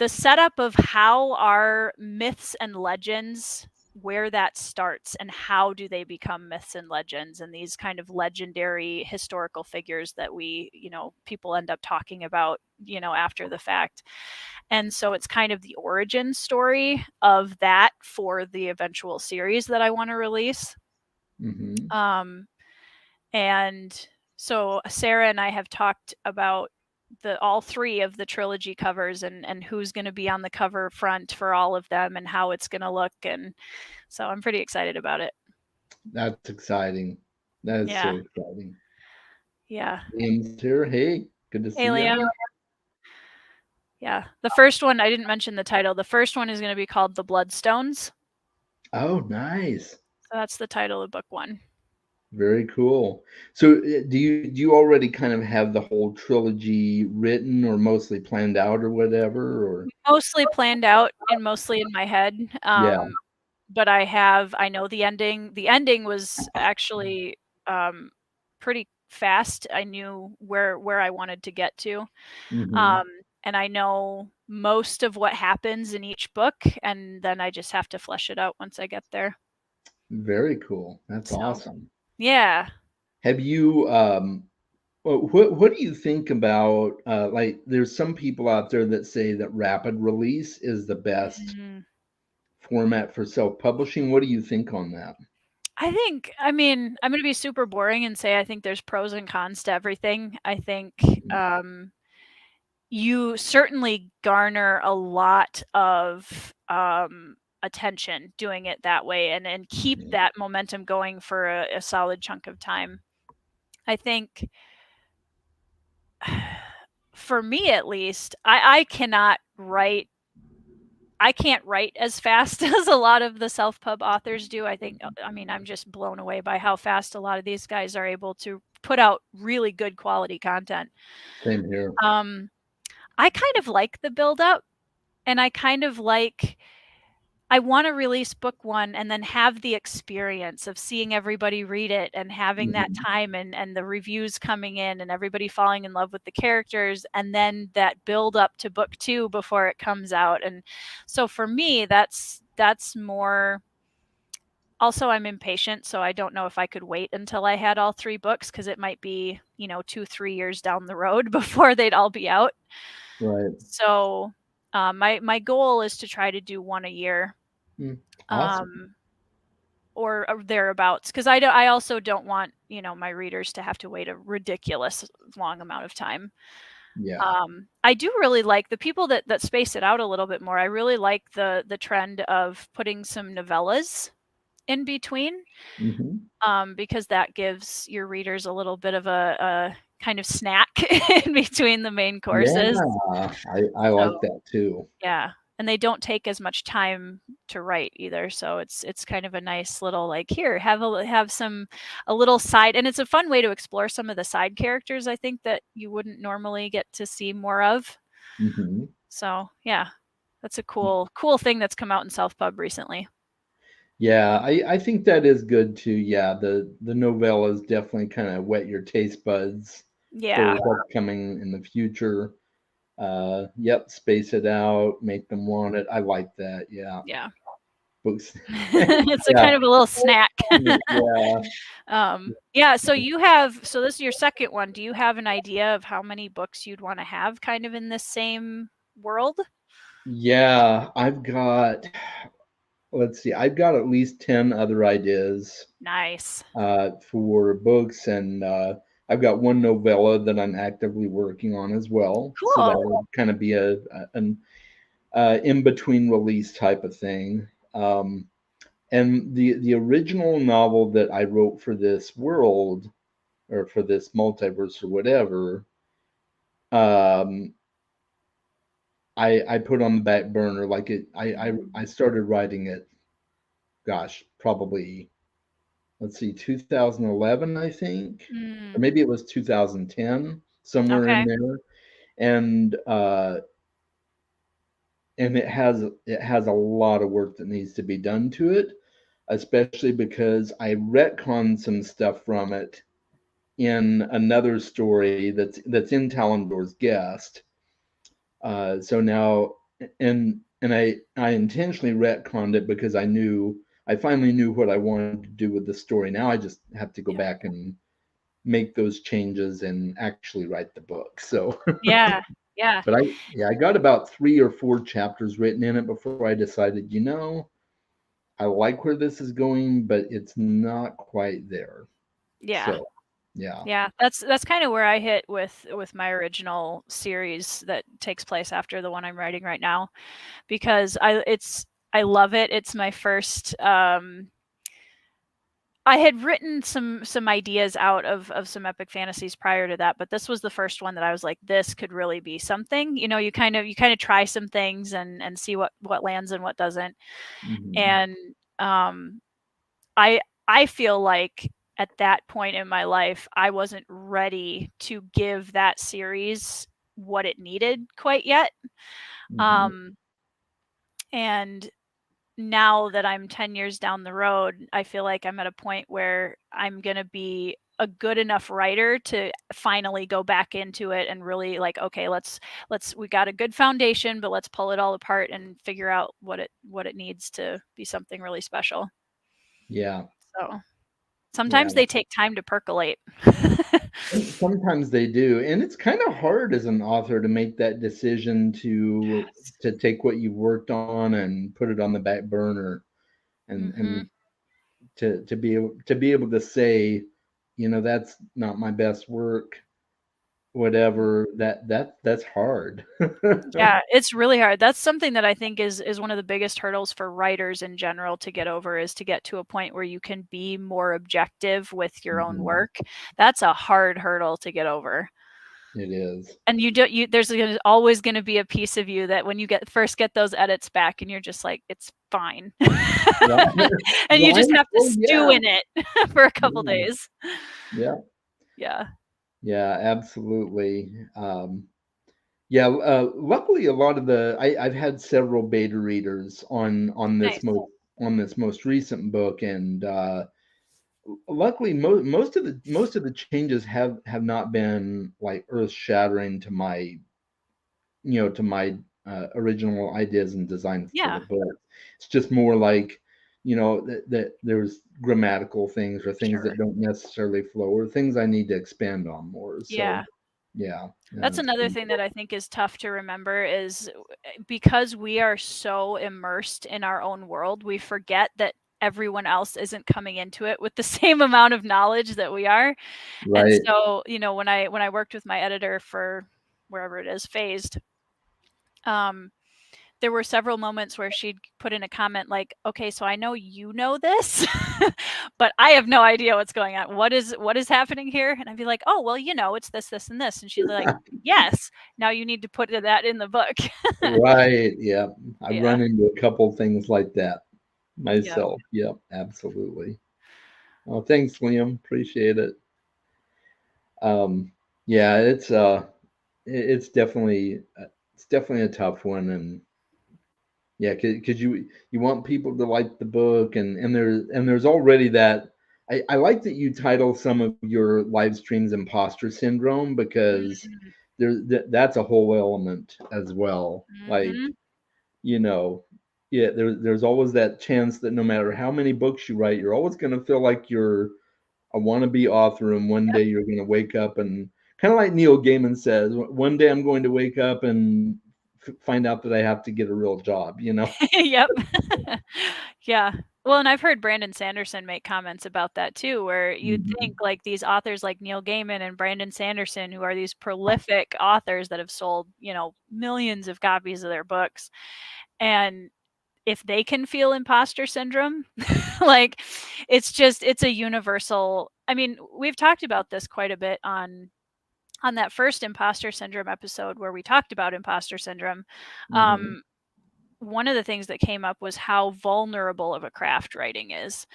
setup of how our myths and legends, where that starts and how do they become myths and legends, and these kind of legendary historical figures that people end up talking about after the fact. And so it's kind of the origin story of that for the eventual series that I want to release. Mm-hmm. um and so Sarah and I have talked about all three of the trilogy covers, and who's going to be on the cover front for all of them and how it's going to look. And so I'm pretty excited about it. That's exciting. That is Yeah. so exciting. Yeah. Liam's here. Hey, good to Hey, see you. Liam. Yeah. The first one, I didn't mention the title. The first one is going to be called The Bloodstones. Oh, nice. So that's the title of book one. Very cool. So, do you already kind of have the whole trilogy written or mostly planned out or whatever? Or Mostly planned out and mostly in my head. yeah. But I know the ending. The ending was actually um, pretty fast. I knew where I wanted to get to. Hmm. Um, and I know most of what happens in each book, and then I just have to flesh it out once I get there. Very cool. That's So, awesome. yeah. Have you what do you think about like there's some people out there that say that rapid release is the best Mhm. format for self-publishing. What do you think on that? I mean, I'm going to be super boring and say I think there's pros and cons to everything. I think Mhm. you certainly garner a lot of attention doing it that way, and keep Mhm. that momentum going for a solid chunk of time. I think for me at least, I can't write as fast as a lot of the self-pub authors do. I mean, I'm just blown away by how fast a lot of these guys are able to put out really good quality content. Same here. Um, I kind of like the build up, and I want to release book one and then have the experience of seeing everybody read it and having that Mhm. time, and the reviews coming in and everybody falling in love with the characters, and then that build up to book two before it comes out. And so for me, that's more. Also, I'm impatient, so I don't know if I could wait until I had all three books, because it might be 2-3 years down the road before they'd all be out. Right. So my goal is to try to do one a year. Mm. Awesome. Um, or thereabouts, because I also don't want my readers to have to wait a ridiculous long amount of time. Yeah. I do really like the people that space it out a little bit more. I really like the trend of putting some novellas in between, Hmm. because that gives your readers a little bit of a kind of snack in between the main Yeah, courses. I So like that too. yeah, and they don't take as much time to write either, so it's kind of a nice little, like, here, have some a little side, and it's a fun way to explore some of the side characters, I think, that you wouldn't normally get to see more of. Hmm. So, yeah, that's a cool thing that's come out in Self Pub recently. Yeah, I think that is good too. Yeah, the novellas definitely kind of whet your taste buds for Yeah, what's coming in the future. Yep, space it out, make them want it. I like that. Yeah, yeah. books. It's a Yeah, kind of a little snack. yeah, Yeah, so this is your second one. Do you have an idea of how many books you'd wanna have kind of in this same world? yeah. I've got. let's see, I've got at least 10 other ideas Nice. for books, and I've got one novella that I'm actively working on as well. So that Cool. would kind of be an in between release type of thing. Um, and the original novel that I wrote for this world or for this multiverse or whatever, um, I put on the back burner. Like I started writing it, gosh, probably, let's see, 2011, I think, or Mm, maybe it was 2010, somewhere in okay. there. And it has a lot of work that needs to be done to it, especially because I retconned some stuff from it in another story that's in Talendor's Guest. So now, and I intentionally retconned it because I finally knew what I wanted to do with the story. Now I just have to go Yeah. back and make those changes and actually write the book. So, Yeah. Yeah. but I got about 3 or 4 chapters written in it before I decided, I like where this is going, but it's not quite there. Yeah. So, yeah. Yeah, that's kind of where I hit with my original series that takes place after the one I'm writing right now, because I love it. It's my first. I had written some ideas out of some epic fantasies prior to that, but this was the first one that I was like, this could really be something. You kind of try some things and see what lands and what doesn't. Hmm. And um, I I feel like at that point in my life, I wasn't ready to give that series what it needed quite yet. Hmm. Um, and now that I'm 10 years down the road, I feel like I'm at a point where I'm going to be a good enough writer to finally go back into it and really like, okay, we got a good foundation, but let's pull it all apart and figure out what it needs to be something really special. Yeah. So Yeah. sometimes they take time to percolate. Sometimes they do, and it's kind of hard as an author to make that decision Yes. to take what you've worked on and put it on the back burner, and Mhm. to be able to say, that's not my best work, whatever. That's hard. Yeah, it's really hard. That's something that I think is one of the biggest hurdles for writers in general to get over, is to get to a point where you can be more objective with your own Mhm. work. That's a hard hurdle to get over. It is. And there's always gonna be a piece of you that when you first get those edits back and you're just like, "It's fine." Yeah. And you just Right. have to Oh stew yeah. in it for a couple Yeah. days. Yeah. Yeah. Yeah. Absolutely. Yeah, luckily a lot of I've had several beta readers on this Nice. most recent book, and luckily most of the changes have not been like earth shattering to my original ideas and design for the Yeah, book. It's just more like, that there's grammatical things or things that sure. don't necessarily flow or things I need to expand on more. So Yeah. yeah, yeah, That's it's another pretty thing that cool. I think is tough to remember is because we are so immersed in our own world, we forget that everyone else isn't coming into it with the same amount of knowledge that we are. And Right. so, when I worked with my editor for wherever it is, Phased, um, there were several moments where she'd put in a comment like, "Okay, so I know you know this, but I have no idea what's going on. What is happening here?" And I'd be like, "Oh, well, it's this, this, and this." And she's like, "Yes, now you need to put that in the book." Right. Yeah. I've Yeah. run into a couple things like that Yeah. myself. Yep. Absolutely. Oh, thanks, Liam. Appreciate it. Um, yeah, it's definitely a tough one, and yeah, because you want people to like the book, and there's already that. I like that you title some of your live streams imposter syndrome, because Mm, that's a whole element as well. Like, mhm. you know, yeah, there's always that chance that no matter how many books you write, you're always going to feel like you're a wannabe author, and one Yep. day you're going to wake up and kind of like Neil Gaiman says, one day I'm going to wake up and find out that I have to get a real job, you know? Yep. Yeah. Well, and I've heard Brandon Sanderson make comments about that too, where you'd think Mhm. like these authors like Neil Gaiman and Brandon Sanderson, who are these prolific authors that have sold, millions of copies of their books, and if they can feel imposter syndrome, like it's a universal. I mean, we've talked about this quite a bit on that first imposter syndrome episode where we talked about imposter syndrome. Mhm. Um, one of the things that came up was how vulnerable of a craft writing is.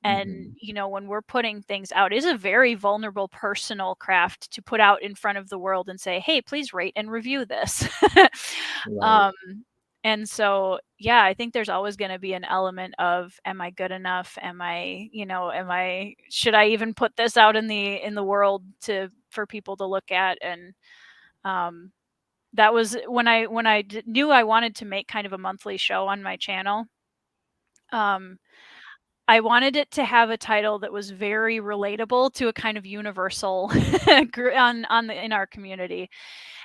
And, Mhm. when we're putting things out, it is a very vulnerable personal craft to put out in front of the world and say, hey, please rate and review this. Right. um, and so, yeah, I think there's always going to be an element of, am I good enough? Should I even put this out in the world for people to look at? And, um, that was when I knew I wanted to make kind of a monthly show on my channel. Um, I wanted it to have a title that was very relatable to a kind of universal in our community.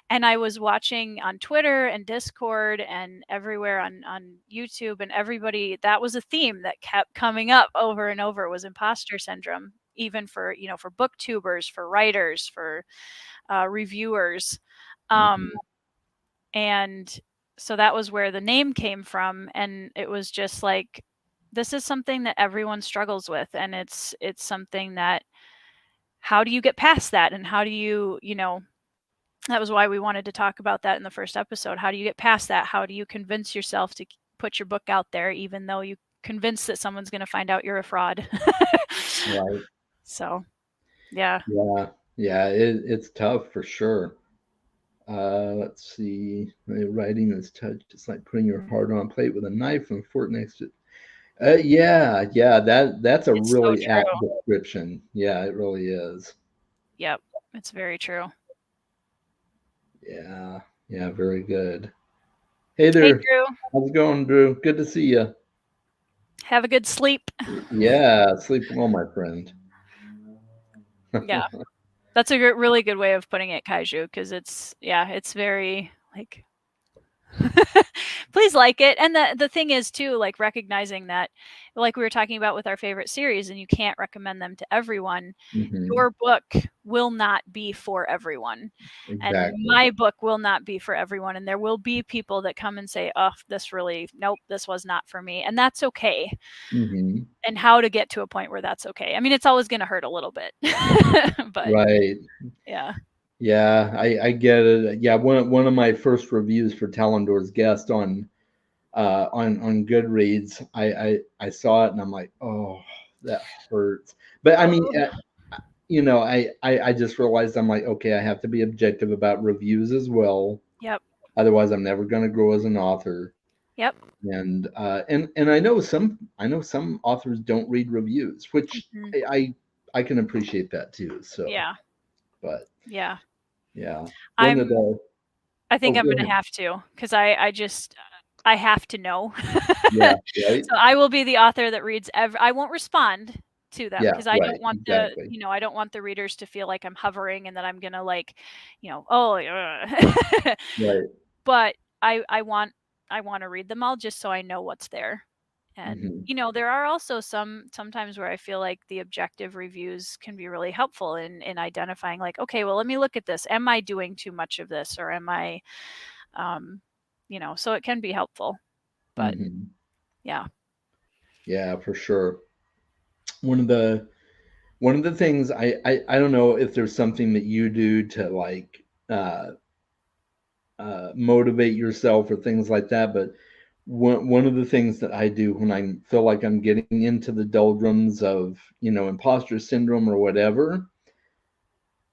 And I was watching on Twitter and Discord and everywhere on YouTube, and everybody, that was a theme that kept coming up over and over, was imposter syndrome, even for booktubers, for writers, for reviewers. Um, Mhm. and so that was where the name came from, and it was just like, this is something that everyone struggles with, and it's something that, how do you get past that, and how do you that was why we wanted to talk about that in the first episode. How do you get past that? How do you convince yourself to put your book out there even though you convinced that someone's going to find out you're a fraud? Right. So, yeah. Yeah. Yeah, it's tough for sure. Let's see. Writing is touch. It's like putting your heart on a plate with a knife and a fork next to it. Yeah, yeah. That's a It's so really true. apt description. Yeah, it really is. Yep. It's very true. Yeah. Yeah. Very good. Hey Hey, there. Drew. How's it going, Drew? Good to see you. Have a good sleep. Yeah. Sleep well, my friend. Yeah. That's a really good way of putting it, Kaiju, because it's very like, please like it. And the thing is too, like, recognizing that, like we were talking about with our favorite series, and you can't recommend them to everyone. Hmm. Your book will not be for everyone, and Exactly. my book will not be for everyone. And there will be people that come and say, "Oh, nope, this was not for me," and that's okay. Hmm. And how to get to a point where that's okay. I mean, it's always going to hurt a little bit, but Right. yeah. Yeah, I get it. Yeah, one of my first reviews for Talendor's Guest on Goodreads, I saw it and I'm like, oh, that hurts. But I mean, Oh, I just realized I'm like, okay, I have to be objective about reviews as well. yep, Otherwise, I'm never going to grow as an author. yep. And I know some authors don't read reviews, which Mhm. I can appreciate that too. So, Yeah, but yeah. yeah, one of I'm the I oh, think I'm go gonna ahead. have to, because I have to know. Yeah, right. So I will be the author that reads I won't respond to them, Yeah, because I right. don't want Exactly. I don't want the readers to feel like I'm hovering and that I'm gonna, like, "Oh, ugh." Right. But I wanna read them all just so I know what's there. And, Hmm. there are also sometimes where I feel like the objective reviews can be really helpful in identifying, like, "Okay, well, let me look at this. Am I doing too much of this, or am I," um, so it can be helpful. But Hmm. yeah. Yeah, for sure. One of the one of the things I don't know if there's something that you do to like motivate yourself or things like that, but one of the things that I do when I feel like I'm getting into the doldrums of imposter syndrome or whatever,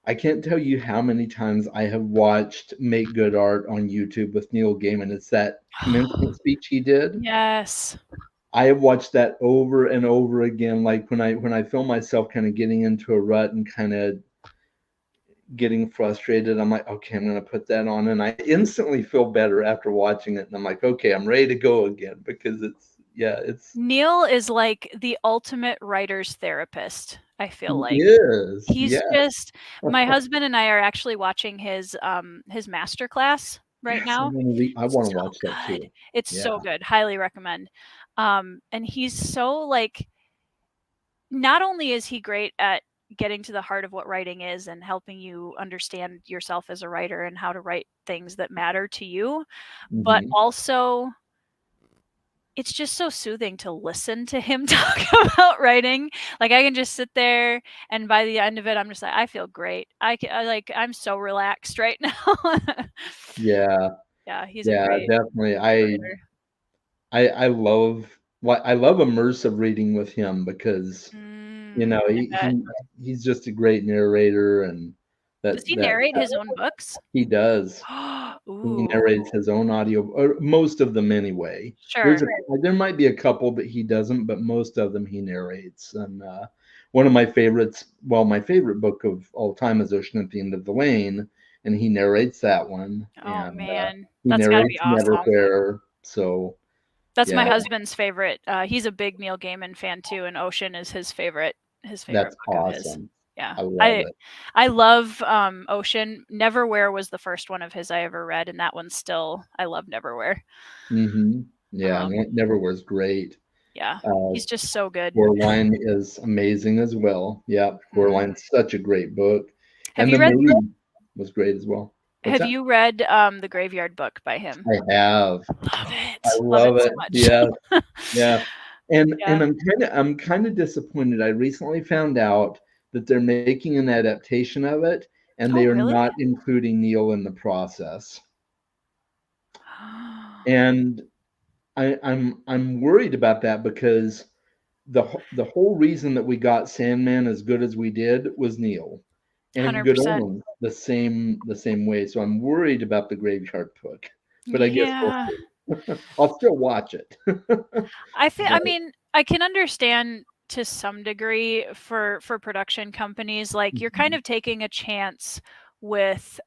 I can't tell you how many times I have watched Make Good Art on YouTube with Neil Gaiman. It's that commencement speech he did. Yes. I have watched that over and over again. Like when I feel myself kind of getting into a rut and kind of getting frustrated, I'm like, okay, I'm gonna put that on, and I instantly feel better after watching it. And I'm like, okay, I'm ready to go again because it's Neil is like the ultimate writer's therapist, I feel he like. is, He's yeah. just My husband and I are actually watching his master class. right So now. I want to So watch that good. too. It's Yeah. so good. Highly recommend. And he's so like, not only is he great at getting to the heart of what writing is and helping you understand yourself as a writer and how to write things that matter to you, but Hmm. also it's just so soothing to listen to him talk about writing. Like I can just sit there, and by the end of it, I'm just like, I feel great. I'm so relaxed right now. Yeah. Yeah, he's a Yeah, great, definitely. great writer. I love I love immersive reading with him because I bet. he's just a great narrator, and Does he narrate that his own books? he does. He Ooh, narrates his own audio, or most of them anyway. sure. There might be a couple that he doesn't, but most of them he narrates. And one of my favorites, well, my favorite book of all time is Ocean at the End of the Lane, and he narrates that one, Oh and man, he that's gotta be narrates awesome. Neverwhere. So That's my yeah, husband's favorite. He's a big Neil Gaiman fan too, and Ocean is his favorite that's book of his. awesome. Yeah. I love I it. I love, Ocean. Neverwhere was the first one of his I ever read, and that one's still I love Neverwhere. Hmm. Yeah, Um, Neverwhere's great. yeah, Uh, he's just so good. Coraline is amazing as well. Yeah, Mhm. Coraline's such a great book, Have and you the read movie was great as well. What's have that? you read, The Graveyard Book by him? I have. I Love it love so it. much. Yeah, yeah. Yeah. I'm kind of disappointed. I recently found out that they're making an adaptation of it, and they Oh, are really? not including Neil in the process. And I'm worried about that because the whole reason that we got Sandman as good as we did was Neil, and Good 100%. Omens the same way. So I'm worried about the Graveyard Book, but I guess we'll Yeah. see. I'll still watch it. I But mean, I can understand to some degree for production companies, like you're kind mhm, of taking a chance with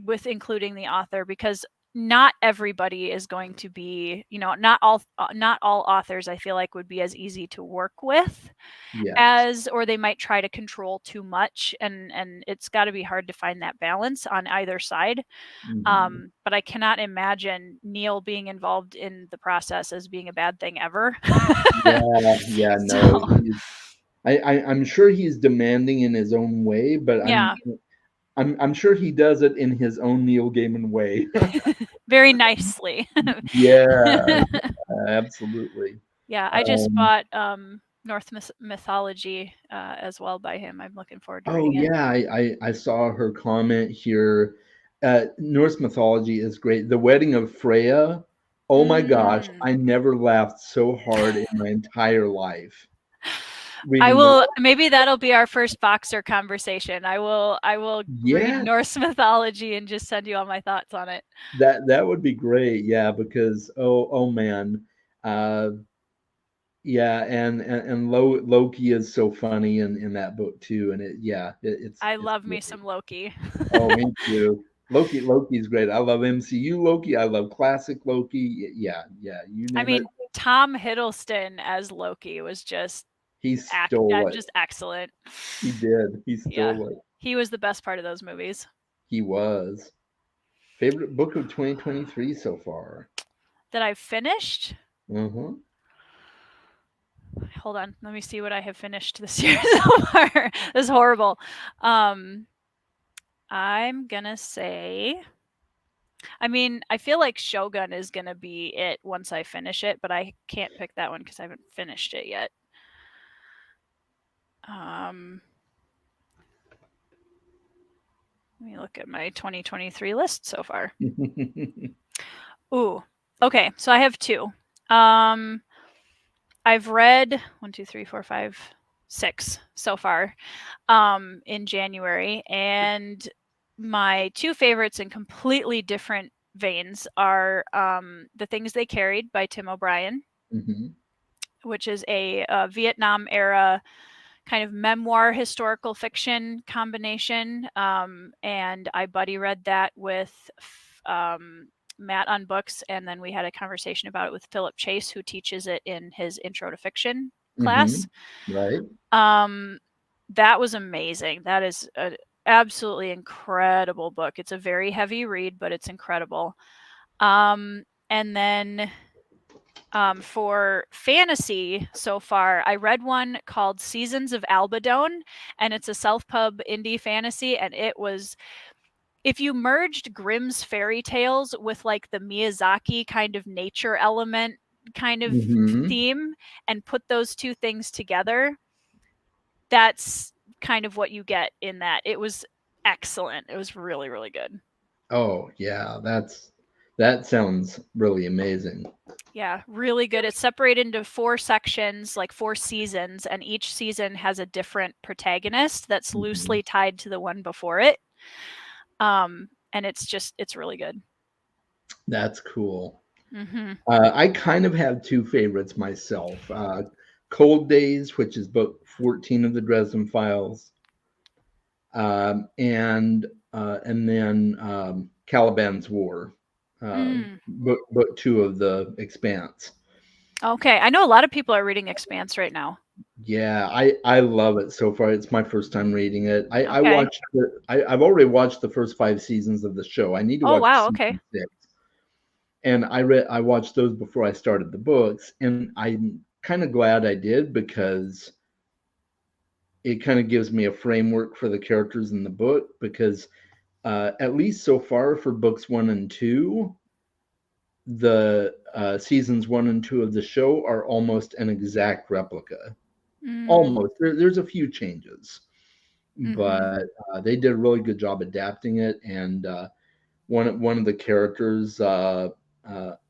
with including the author because not everybody is going to be, not all authors I feel like would be as easy to work with yes. as, or they might try to control too much, and it's got to be hard to find that balance on either side. Mhm. But I cannot imagine Neil being involved in the process as being a bad thing ever. Yeah, yeah, no, So, I'm sure he's demanding in his own way, but yeah, I'm sure he does it in his own Neil Gaiman way. very nicely. Yeah, absolutely. Yeah, I just Um, bought North Mythology as well by him. I'm looking forward to oh reading it. yeah, I saw her comment here. Norse mythology is great. The Wedding of Freya. Oh my gosh, Mm. I never laughed so hard in my entire life I reading the. will, maybe that'll be our first boxer conversation. I will read Yeah, Norse mythology and just send you all my thoughts on it. that would be great. Yeah, because oh man, uh, yeah, and Loki is so funny in that book too, and I it's love me great. some Loki. Oh, me too. Loki's great. I love MCU Loki. I love classic Loki. Yeah, yeah, you I name it. mean, Tom Hiddleston as Loki was He stole it. just excellent. He did. He Yeah. stole it. He was the best part of those movies He was. Favorite book of 2023 so far. that I've finished. Uh-huh. Hold on, let me see what I have finished this year so far. This is horrible. Um, I'm gonna say, I mean, I feel like Shogun is gonna be it once I finish it, but I can't pick that one because I haven't finished it yet. Um, Let me look at my 2023 list so far. Ooh, okay, so I have two. Um, I've read one, two, three, four, five, six so far in January, and my two favorites in completely different veins are The Things They Carried by Tim O'Brien, Hmm. which is a Vietnam era kind of memoir historical fiction combination. And I buddy read that with Matt on books, and then we had a conversation about it with Philip Chase, who teaches it in his Intro to Fiction Hmm. class. Right. Um, that was amazing. That is absolutely incredible book. It's a very heavy read, but it's incredible. And then for fantasy so far, I read one called Seasons of Albadone, and it's a self-pub indie fantasy, and it was, if you merged Grimm's fairy tales with like the Miyazaki kind of nature element kind of Mm-hmm. theme and put those two things together, that's kind of what you get in that. It was excellent. It was really, really good. Oh yeah, that sounds really amazing. Yeah, really good. It's separated into 4 sections, like 4 seasons, and each season has a different protagonist that's Mhm. loosely tied to the one before it. And it's really good. That's cool. Mhm. I kind of have two favorites myself. Cold Days, which is book 14 of the Dresden Files, and then Caliban's War, Mm. book 2 of the Expanse. Okay, I know a lot of people are reading Expanse right now. Yeah, I love it so far. It's my first time reading it. I Okay. watched I've already watched the first 5 seasons of the show. I need to Oh, watch wow, okay. season 6. And I watched those before I started the books, and I'm kind of glad I did because it kind of gives me a framework for the characters in the book because at least so far for books 1 and 2, the seasons 1 and 2 of the show are almost an exact replica. Mm, Almost. There's a few changes, mhm. but they did a really good job adapting it. And one of the characters,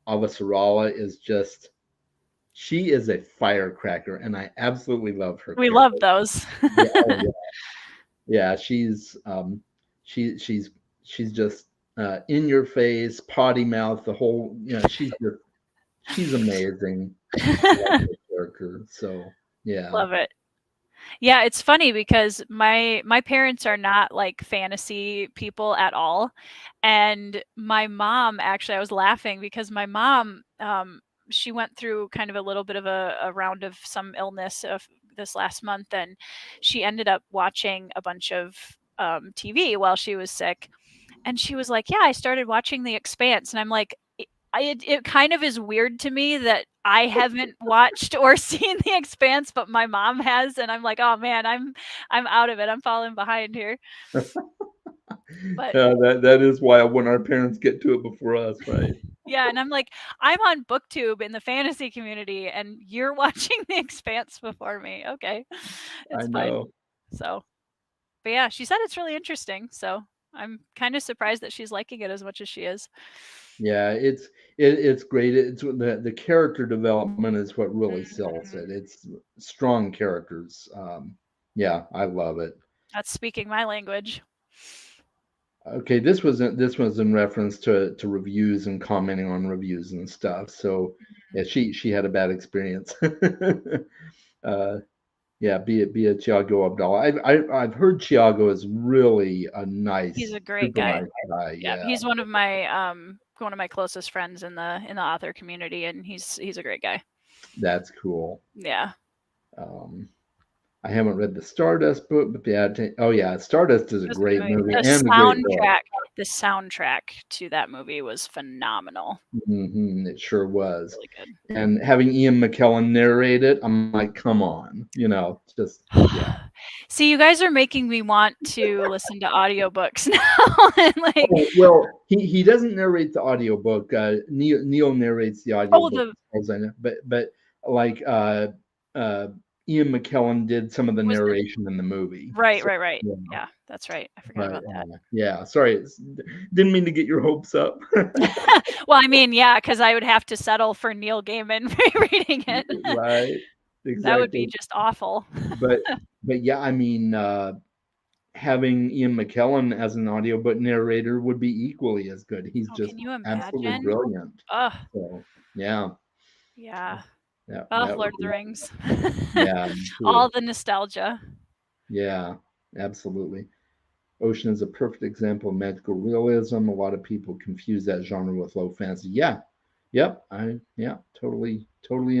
Avasarala, is just she is a firecracker, and I absolutely love her We character. love those. Yeah, oh yeah, she's she's just in your face, potty mouth, the whole. She's amazing. I like her character. So yeah. Love it. Yeah, it's funny because my parents are not like fantasy people at all. And my mom, actually, I was laughing because my mom, she went through kind of a little bit of a round of some illness of this last month, and she ended up watching a bunch of TV while she was sick. And she was like, "Yeah, I started watching The Expanse." And I'm like, it kind of is weird to me that I haven't watched or seen The Expanse, but my mom has, and I'm like, "Oh man, I'm out of it. I'm falling behind here." But Yeah, that is why when our parents get to it before us, right? yeah, and I'm like, "I'm on BookTube in the fantasy community, and you're watching The Expanse before me. Okay, I it's fine." know. So, but yeah, she said it's really interesting. So I'm kind of surprised that she's liking it as much as she is. Yeah, it's great. It's the character development is what really sells Mhm. it. It's strong characters. Yeah, I love it. That's speaking my language. Okay, this was in reference to reviews and commenting on reviews and stuff. So yeah, she had a bad experience. uh, yeah, be it Tiago Abdallah. I've heard Tiago is really a He's nice, a great super guy. nice guy. Yeah, Yeah, he's one of my closest friends in the author community, and he's a great guy. that's cool. Yeah, Um, I haven't read the Stardust book, but oh yeah, Stardust is a this great movie, movie and a great book. the soundtrack to that movie was phenomenal. It sure was. Really good. And having Ian McKellen narrate it, I'm like, come on, just yeah. See, you guys are making me want to listen to audiobooks now. And like, Oh, well, he doesn't narrate the audiobook. Neil narrates the oh, audiobook the as far as I know. But like uh, Ian McKellen did some of the was it narration in the movie. right, So right, right. yeah. Yeah, that's right. I forgot But about that. yeah, sorry, didn't mean to get your hopes up. Well, I mean, yeah, because I would have to settle for Neil Gaiman reading it. Right, That would be exactly. just awful. But yeah, I mean, having Ian McKellen as an audiobook narrator would be equally as good. He's Oh, just can you absolutely imagine? brilliant. Ugh, So yeah, yeah. Oh, that Lord would of the be Rings. yeah, me All too. the nostalgia. Yeah, absolutely. Ocean is a perfect example of magical realism. A lot of people confuse that genre with low fantasy. Yeah, yep, yeah, totally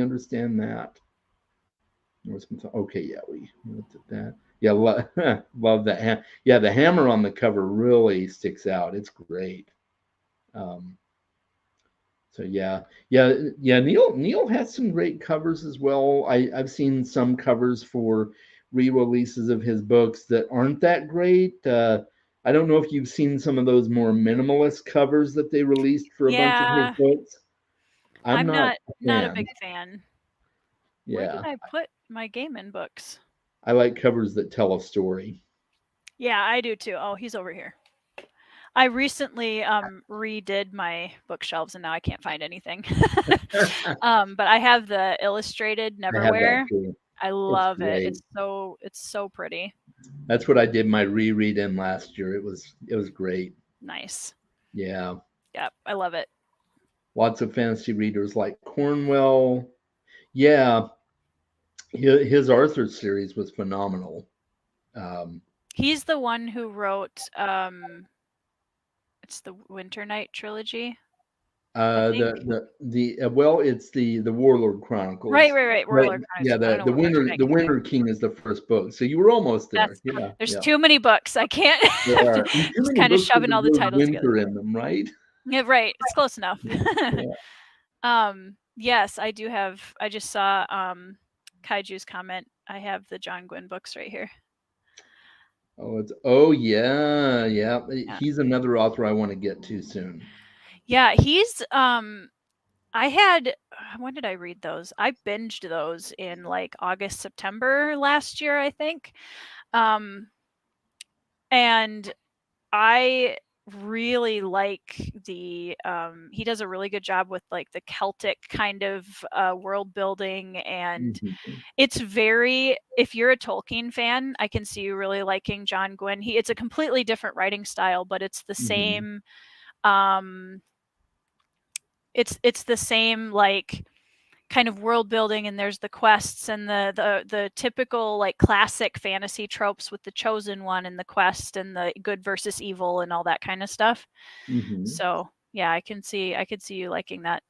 understand that. Okay, yeah, we looked at that. Yeah, love that. Yeah, the hammer on the cover really sticks out. It's great. Um, so yeah. Neil has some great covers as well. I've seen some covers for re-releases of his books that aren't that great. I don't know if you've seen some of those more minimalist covers that they released for a bunch of his Yeah, books. I'm I'm not not a not a fan. big fan. Where did Yeah, I put my gaming books? I like covers that tell a story. Yeah, I do too. Oh, he's over here. I recently redid my bookshelves and now I can't find anything. But I have the illustrated I have that Neverwhere. too. I It's love it. great. It's so pretty. That's what I did my reread in last year. It was great. Nice. Yeah. Yep, I love it. Lots of fantasy readers like Cornwell. Yeah, his Arthur series was phenomenal. Um, He's the one who wrote it's the Winter Night trilogy, I think. well, it's the Warlord Right, Chronicles, right, right. but Warlord yeah, Chronicles. I don't know what Winter Night the came Winter after. King is the first book. So you were almost there. That's Yeah, there's yeah. too many books. I can't There are and too just many kind of books with shoving the all the word titles together. winter in them, right? Yeah, right. It's close enough. Yeah, yeah. Yes, I do have I just saw Kaiju's comment. I have the John Gwynn books right here. Oh yeah, yeah. Yeah. He's another author I want to get to soon. Yeah, he's I had when did I read those? I binged those in like August, September last year, I think. Um and I really like the he does a really good job with like the Celtic kind of world building, and Mhm, it's very, if you're a Tolkien fan, I can see you really liking John Gwynn. It's a completely different writing style, but it's the mhm, same um it's the same like kind of world building, and there's the quests and the typical like classic fantasy tropes with the chosen one and the quest and the good versus evil and all that kind of stuff. mhm. So yeah, I could see you liking that.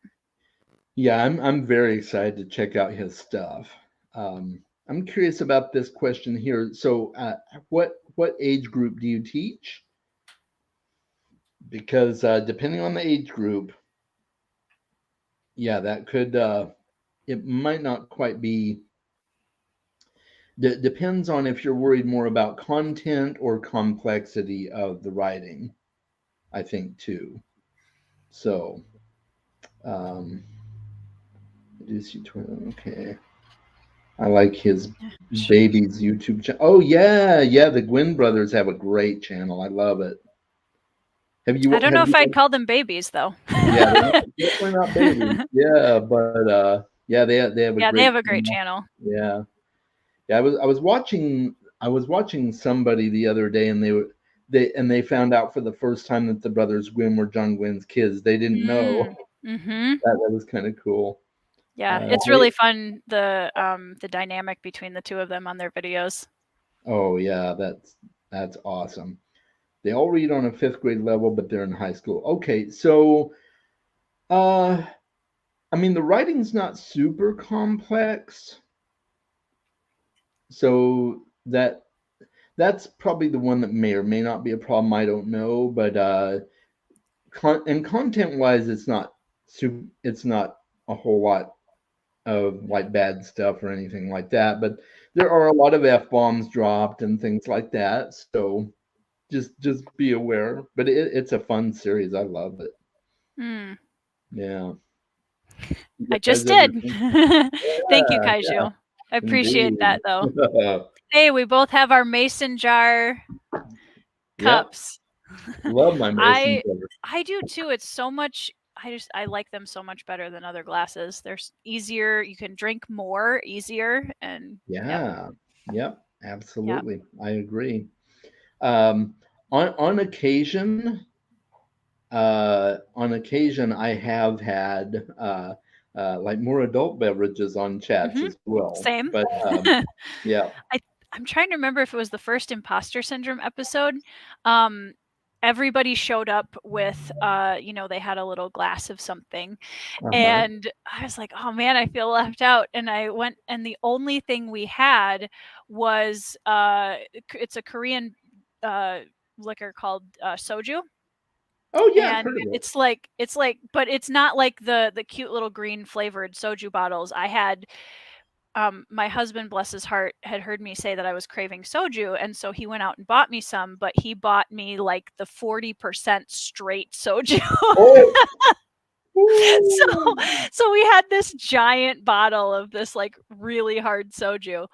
Yeah, I'm very excited to check out his stuff. I'm curious about this question here. So, what age group do you teach? Because depending on the age group, yeah, that could it might not quite be. Depends on if you're worried more about content or complexity of the writing. I think too. So, um, okay. I like his baby's YouTube channel. Oh yeah. The Gwyn brothers have a great channel. I love it. I don't Have know if I'd you? call them babies though. Yeah, they're not, definitely not babies. Yeah, but yeah, they have a Yeah, they great have a great channel. channel. Yeah, yeah. I was watching somebody the other day, and they found out for the first time that the brothers Gwyn were John Gwyn's kids. They didn't know. Mm. Mhm. That was kind of cool. Yeah, Uh, it's they, really fun the dynamic between the two of them on their videos. oh yeah, that's awesome. They all read on a fifth grade level, but they're in high school. Okay, so uh, I mean the writing's not super complex, so that's probably the one that may or may not be a problem. I don't know, but and content wise, it's not a whole lot of like bad stuff or anything like that. But there are a lot of f bombs dropped and things like that. So just be aware. But it's a fun series. I love it. Mm. Yeah. You I guys just ever did. think? Thank you, Yeah, Kaiju. I appreciate indeed. that though. Hey, we both have our mason jar Yep. cups. Love my mason I jar. I do too. It's so much I like them so much better than other glasses. They're easier, you can drink more easier, and yep. Yeah. Yep. Yep. Absolutely. I agree. Um, on occasion, I have had like more adult beverages on chats Mhm. as well. Same. But yeah. I I'm trying to remember if it was the first imposter syndrome episode. Um everybody showed up with, they had a little glass of something. Uh-huh. And I was like, "Oh man, I feel left out." And I went, and the only thing we had was it's a Korean uh, liquor called soju. Oh yeah, I've And heard of it. it's like, but it's not like the cute little green flavored soju bottles. I had my husband, bless his heart, had heard me say that I was craving soju, and so he went out and bought me some, but he bought me like the 40% straight soju. Oh, so ooh. so we had this giant bottle of this like really hard soju,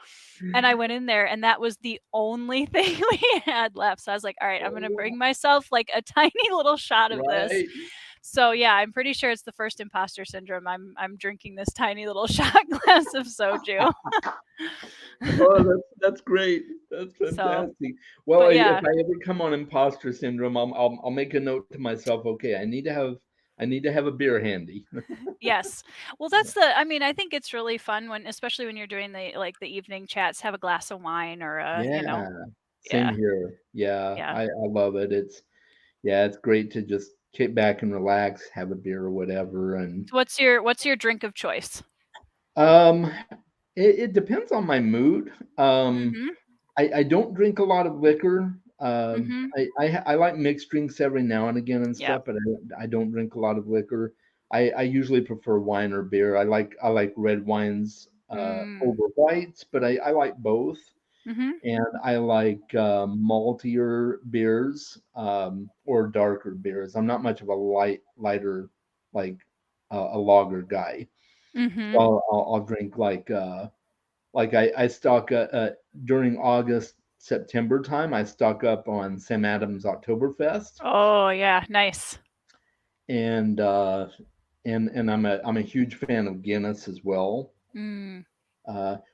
and I went in there, and that was the only thing we had left. So I was like, all right, I'm gonna bring myself like a tiny little shot of this. Right. So yeah, I'm pretty sure it's the first imposter syndrome. I'm drinking this tiny little shot glass of soju. Oh, that's great. That's So, fantastic. Well, but if yeah, I ever come on imposter syndrome, I'll make a note to myself. Okay, I need to have a beer handy. yes. Well, that's the. I mean, I think it's really fun when, especially when you're doing the evening chats, have a glass of wine or Yeah, same yeah, here. Yeah, yeah. I love it. It's great to just kick back and relax, have a beer or whatever. And So what's your drink of choice? um, it depends on my mood. Mhm. I don't drink a lot of liquor. Mhm. I like mixed drinks every now and again and Yep. stuff, but I don't drink a lot of liquor. I usually prefer wine or beer. I like red wines Mm. over whites, but I like both. Mhm. And I like maltier beers or darker beers. I'm not much of a lighter like a lager guy. So Mhm. I'll drink like I stock during August September time. I stock up on Sam Adams Oktoberfest, Oh, yeah, nice. and and I'm a huge fan of Guinness as well. Mm.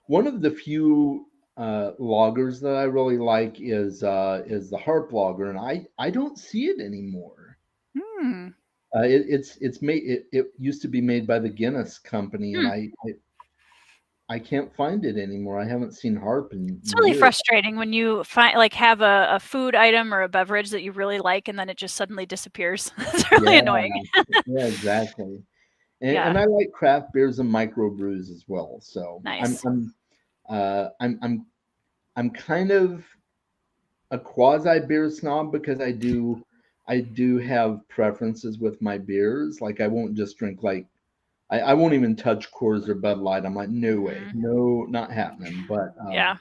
One of the few loggers that I really like is the Harp Logger, and I don't see it anymore. Mm. It's made it used to be made by the Guinness company, and Hmm. I can't find it anymore. I haven't seen Harp It's in really years. frustrating when you find like have a food item or a beverage that you really like and then it just suddenly disappears. It's really Yeah, annoying. yeah, exactly. Yeah, And I like craft beers and microbrews as well. So nice. uh, I'm I'm I'm kind of a quasi beer snob because I do have preferences with my beers. Like I won't just drink like I won't even touch Coors or Bud Light. I'm like, no way, Mhm. no, not happening. Yeah.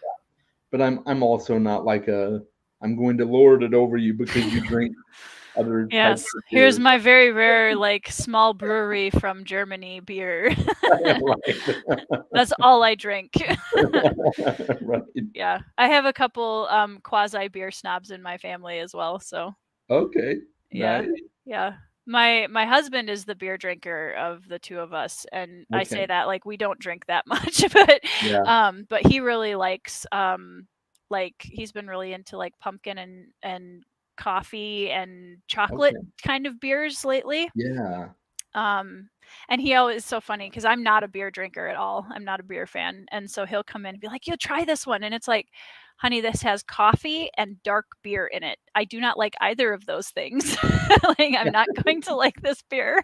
But I'm also not like a I'm going to lord it over you because you drink other types Yes. of Here's beers. my very rare, like, small brewery from Germany beer. Right. That's all I drink. Right. Yeah. I have a couple, quasi beer snobs in my family as well, so Okay. yeah. Nice. Yeah. My husband is the beer drinker of the 2 of us, and I say Okay. that like we don't drink that much, Yeah. but he really likes, like, he's been really into, like, pumpkin and coffee and chocolate Okay. kind of beers lately. Yeah. Um, and he always so funny because I'm not a beer drinker at all. I'm not a beer fan. And so he'll come in and be like, "You try this one." And it's like, "Honey, this has coffee and dark beer in it. I do not like either of those things. Like I'm not going to like this beer."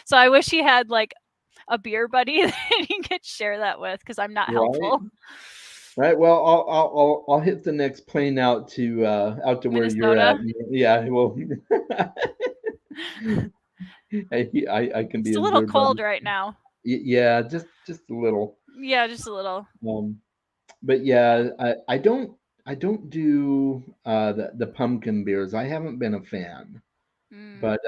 So I wish he had like a beer buddy that he could share that with because I'm not Right. helpful. Right. Well, I'll hit the next plane out to where you're at. Minnesota. Yeah. Well, I can be It's a his little beer buddy. cold right now. Yeah, just a little. Yeah, just a little. Um, but Yeah. yeah, I don't do the pumpkin beers. I haven't been a fan. Mm. But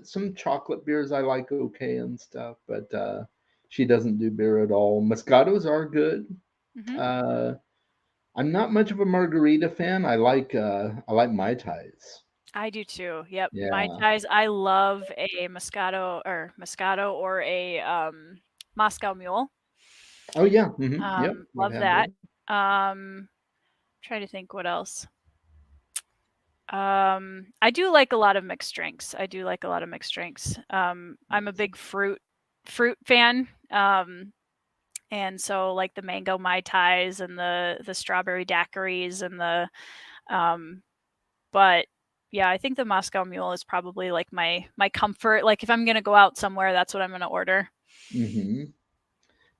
some chocolate beers I like okay and stuff. But she doesn't do beer at all. Moscatos are good. Hmm. Uh, I'm not much of a margarita fan. I like Mai Tais. I do too. Yep. Mai Yeah. Tais. I love a Moscato or a Moscow Mule. Oh yeah. Yep. I've Love had that. those. Trying to think what else. I do like a lot of mixed drinks. I do like a lot of mixed drinks. I'm a big fruit fan. And so like the mango Mai Tais and the strawberry daiquiris and the um but yeah, I think the Moscow Mule is probably like my comfort. Like if I'm gonna go out somewhere, that's what I'm gonna order. Hmm.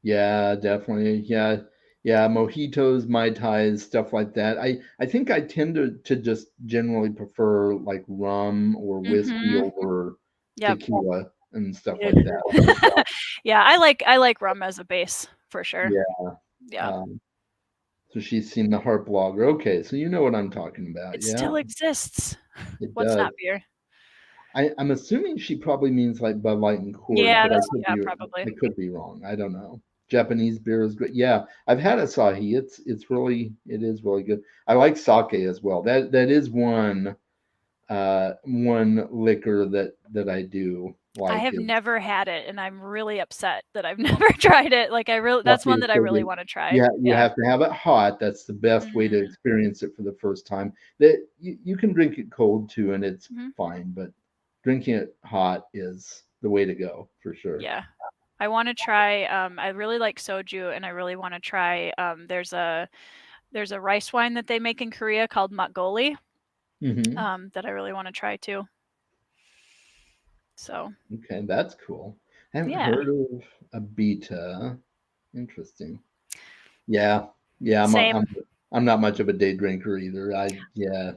Yeah, definitely. Yeah. Yeah, mojitos, mai tais, stuff like that. I think I tend to just generally prefer like rum or whiskey Mhm. over Yep. tequila and stuff Yeah. like that as well. Yeah, I like rum as a base for sure. Yeah. Yeah. Um, so she's seen the Harp Lager. Okay, so you know what I'm talking about. It Yeah, still exists. it What's does. that beer? I'm assuming she probably means like Bud Light and Coors, Yeah, but that's yeah, probably. I could be wrong. I don't know. Japanese beer is good. Yeah, I've had Asahi. It is really good. I like sake as well. That is one liquor that I do I like have is never had it, and I'm really upset that I've never tried it. Like, I really that's coffee one is that I so really good. wanna try. You Yeah. have to have it hot. That's the best way to Mhm. experience it for the first time. That you can drink it cold too, and it's Mhm. fine, but drinking it hot is the way to go for sure. Yeah. I wanna try, I really like soju, and I really wanna try, there's a rice wine that they make in Korea called makgeolli, Hmm. that I really wanna try too. So, Okay, that's cool. I haven't yeah. heard of a beta. Interesting. Yeah, yeah. Same. I'm not much of a day drinker either. Yeah.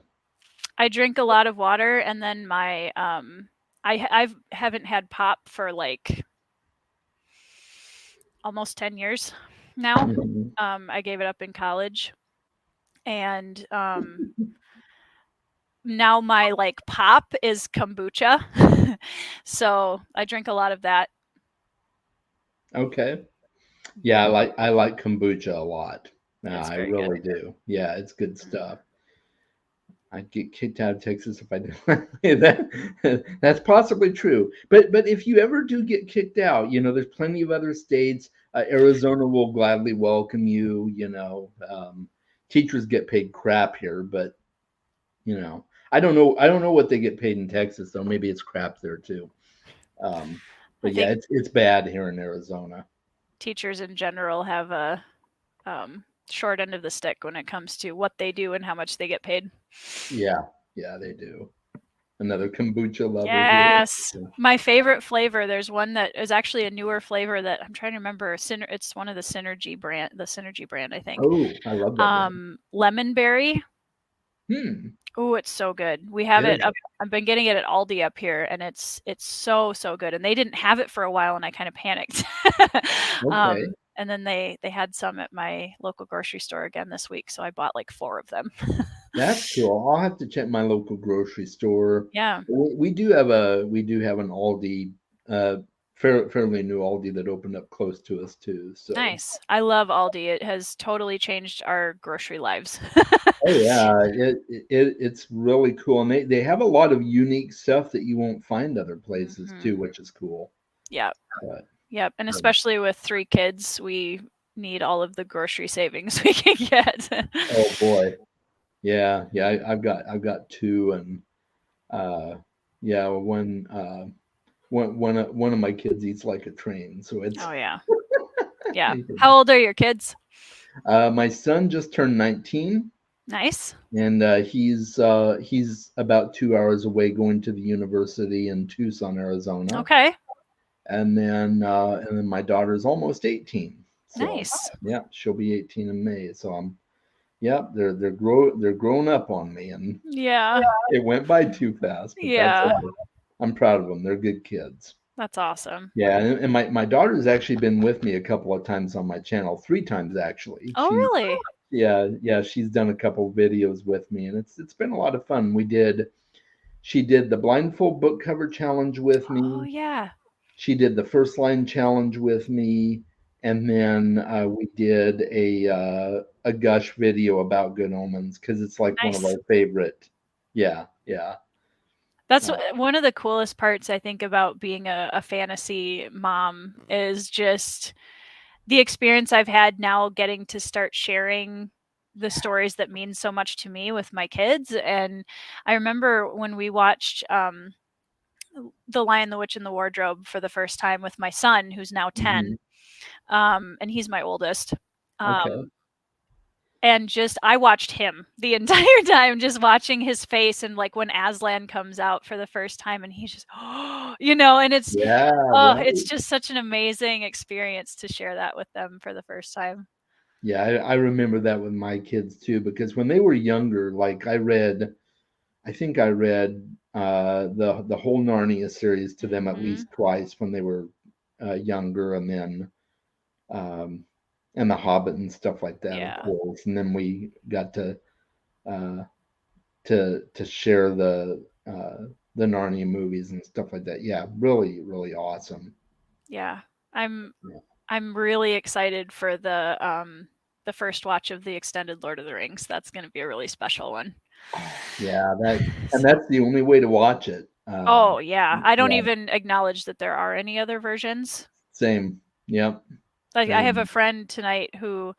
I drink a lot of water, and then I've haven't had pop for, like, almost 10 years now. Hmm. I gave it up in college, and, now my, like, pop is kombucha. So, I drink a lot of that. Okay. Yeah, Yeah, I like kombucha a lot. it's I very good. really do. Yeah, it's good Mhm. stuff. I'd get kicked out of Texas if I didn't. That's possibly true. But if you ever do get kicked out, there's plenty of other states. Arizona will gladly welcome you. Teachers get paid crap here, but I don't know. I don't know what they get paid in Texas, though. Maybe it's crap there too. Um, I but yeah, think it's bad here in Arizona. teachers in general have a, short end of the stick when it comes to what they do and how much they get paid. Yeah, yeah, they do. Another kombucha lover here. Yes. My favorite flavor, there's one that is actually a newer flavor that I'm trying to remember, it's one of the Synergy brand, I think. Oh, I love that brand. Lemon berry. Hmm. Oh, it's so good. We have it Is up I've been getting it at Aldi up here, and it's so, so good, and they didn't have it for a while, and I kinda panicked. okay. And then they had some at my local grocery store again this week, so I bought, like, 4 of them. That's cool. I'll have to check my local grocery store. Yeah, We do have an Aldi, fairly new Aldi that opened up close to us too. So, nice. I love Aldi. It has totally changed our grocery lives. oh yeah, it's really cool, and they have a lot of unique stuff that you won't find other places Mhm. too, which is cool. Yep, But yep, and um, especially with 3 kids, we need all of the grocery savings we can get. oh boy, yeah, yeah, I've got two, and uh, yeah, one of my kids eats like a train, so it's Oh, yeah. Yeah. How old are your kids? my son just turned 19, Nice. and he's about 2 hours away going to the university in Tucson, Arizona, Okay. and then my daughter's almost 18, so Nice. yeah, she'll be 18 in May, so yeah, they're growing up on me, and Yeah. it went by too fast, but that's Yeah. okay. I'm proud of them. They're good kids. That's awesome. Yeah, and my daughter's actually been with me a couple of times on my channel, 3 times actually. Oh, really? Yeah, she's done a couple videos with me, and it's been a lot of fun. She did the blindfold book cover challenge with Oh, me. yeah. She did the first line challenge with me, and then we did a gush video about good omens because it's like one of Nice. our favorite. Yeah, yeah. That's Uh, one of the coolest parts I think about being a fantasy mom is just the experience I've had now getting to start sharing the stories that mean so much to me with my kids, and I remember when we watched, The Lion, the Witch, and the Wardrobe for the first time with my son, who's now 10, mhm. and he's my oldest, Okay. um, and just I watched him the entire time, just watching his face, and like when Aslan comes out for the first time and he's just and Yeah, it's right. just such an amazing experience to share that with them for the first time. Yeah, I remember that with my kids too, because when they were younger, like I think I read the whole Narnia series to them at Mhm. least twice when they were younger, and then um, and the Hobbit and stuff like that, of Yeah. course. And then we got uh, to share the Narnia movies and stuff like that. Yeah, really, really awesome. Yeah. I'm Yeah. I'm really excited for the first watch of the extended Lord of the Rings. That's going to be a really special one. Oh, yeah, and that's the only way to watch it. Oh, yeah. I don't Yeah, even acknowledge that there are any other versions. same. Yep, Like I have a same. friend tonight who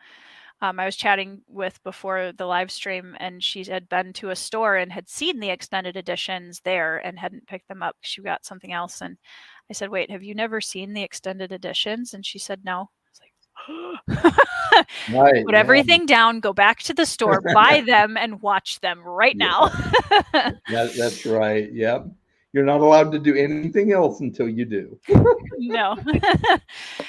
I was chatting with before the live stream, and she had been to a store and had seen the extended editions there and hadn't picked them up. She got something else, and I said, "Wait, have you never seen the extended editions?" And she said, "No." I was like, Right, "Put yeah. everything down, go back to the store, buy them, and watch them right now." Yeah, that's right. Yep. You're not allowed to do anything else until you do. No.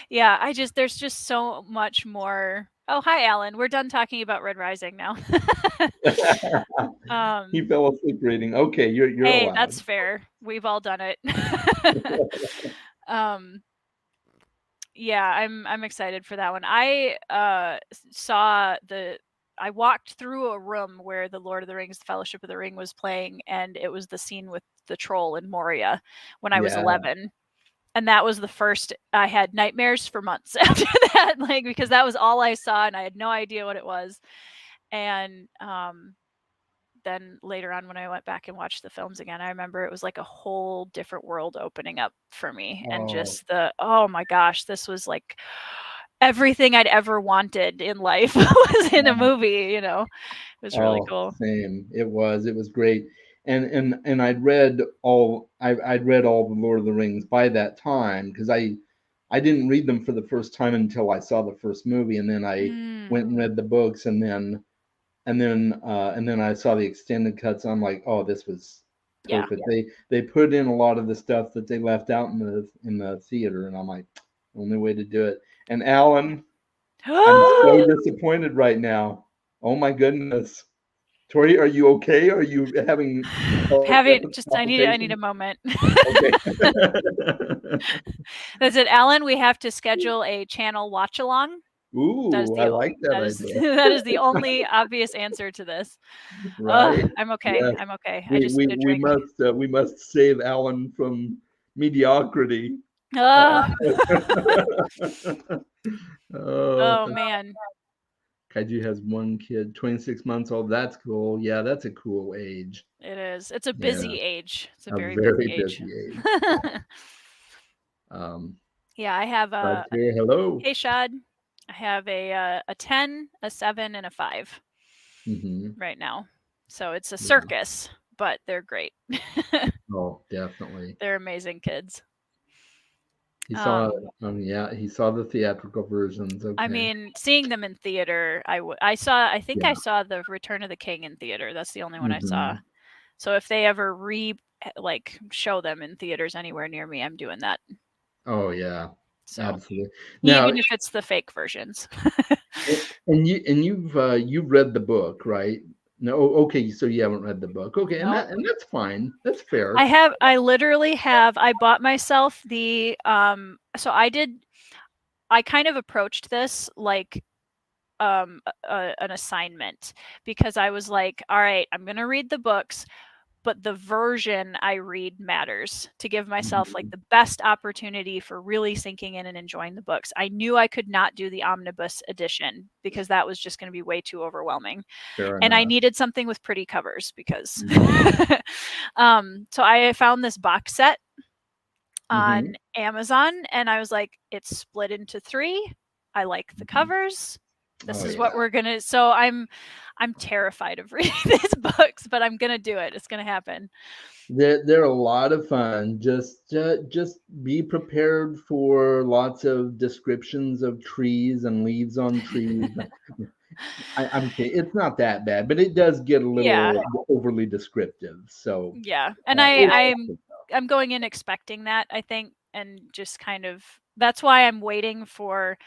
Yeah, there's just so much more. Oh, hi, Alan. We're done talking about Red Rising now. He um, fell asleep reading. Okay, you're Hey, allowed. that's fair. We've all done it. um, yeah, I'm excited for that one. I walked through a room where the Lord of the Rings, the Fellowship of the Ring was playing, and it was the scene with the troll in Moria when I was Yeah. 11. And that was the first I had nightmares for months after that, like because that was all I saw and I had no idea what it was. And then later on when I went back and watched the films again, I remember it was like a whole different world opening up for me, and Oh, just oh my gosh, this was like everything I'd ever wanted in life was in a movie. It was really oh, cool. same. It was great. And I'd read all the Lord of the Rings by that time because I didn't read them for the first time until I saw the first movie, and then I Mm, went and read the books, and then I saw the extended cuts. I'm like, oh, this was yeah. perfect. They put in a lot of the stuff that they left out in the theater, and I'm like, only way to do it. And Alan, I'm so disappointed right now. Oh my goodness. Tori, are you okay? Are you having Having just I need palpitations? a moment. Okay. That's it, Alan. We have to schedule a channel watch along. That is Ooh, I the like that that is idea. that is the only obvious answer to this. Right? I'm okay. Yes. I'm okay. I We just we need a we drink. must save Alan from mediocrity. Uh, Oh, oh, oh man, Kaiju has one kid, 26 months old. That's cool. Yeah, that's a cool age. it is. It's a Yeah, busy age. It's a a very very busy age. busy age. Um, Yeah, I have Shad's here. Hello. hey Shad. I have a 10, a 7, and a 5 Hmm. right now. So it's a Yeah. circus, but they're great. Oh, definitely. They're amazing kids. He saw, Um, yeah, he saw the theatrical versions. I Okay. mean, seeing them in theater, I think I Yeah. saw the Return of the King in theater. That's the only one I saw. Hmm. So if they ever like show them in theaters anywhere near me, I'm doing that. Oh, yeah, So absolutely. Now, even if it's the fake versions. and you've read the book, right? No, okay, so you haven't read the book. Okay, and No. that's fine. That's fair. I literally have I bought myself so I kind of approached this like an assignment, because I was like, all right, I'm going to read the books, but the version I read matters to give myself like Mhm. the best opportunity for really sinking in and enjoying the books. I knew I could not do the omnibus edition because that was just going to be way too overwhelming. Fair And I enough. needed something with pretty covers because Mhm. so I found this box set Mhm. on Amazon, and I was like, it's split into 3. I like the Mhm. covers. This Oh, is what yeah. we're gonna. So I'm terrified of reading these books, but I'm gonna do it. It's gonna happen. They're a lot of fun. Just be prepared for lots of descriptions of trees and leaves on trees. I'm kidding. It's not that bad, but it does get a Yeah. little overly descriptive. So Yeah. And it's I'm going in expecting that, I think, and just kind of that's why I'm waiting for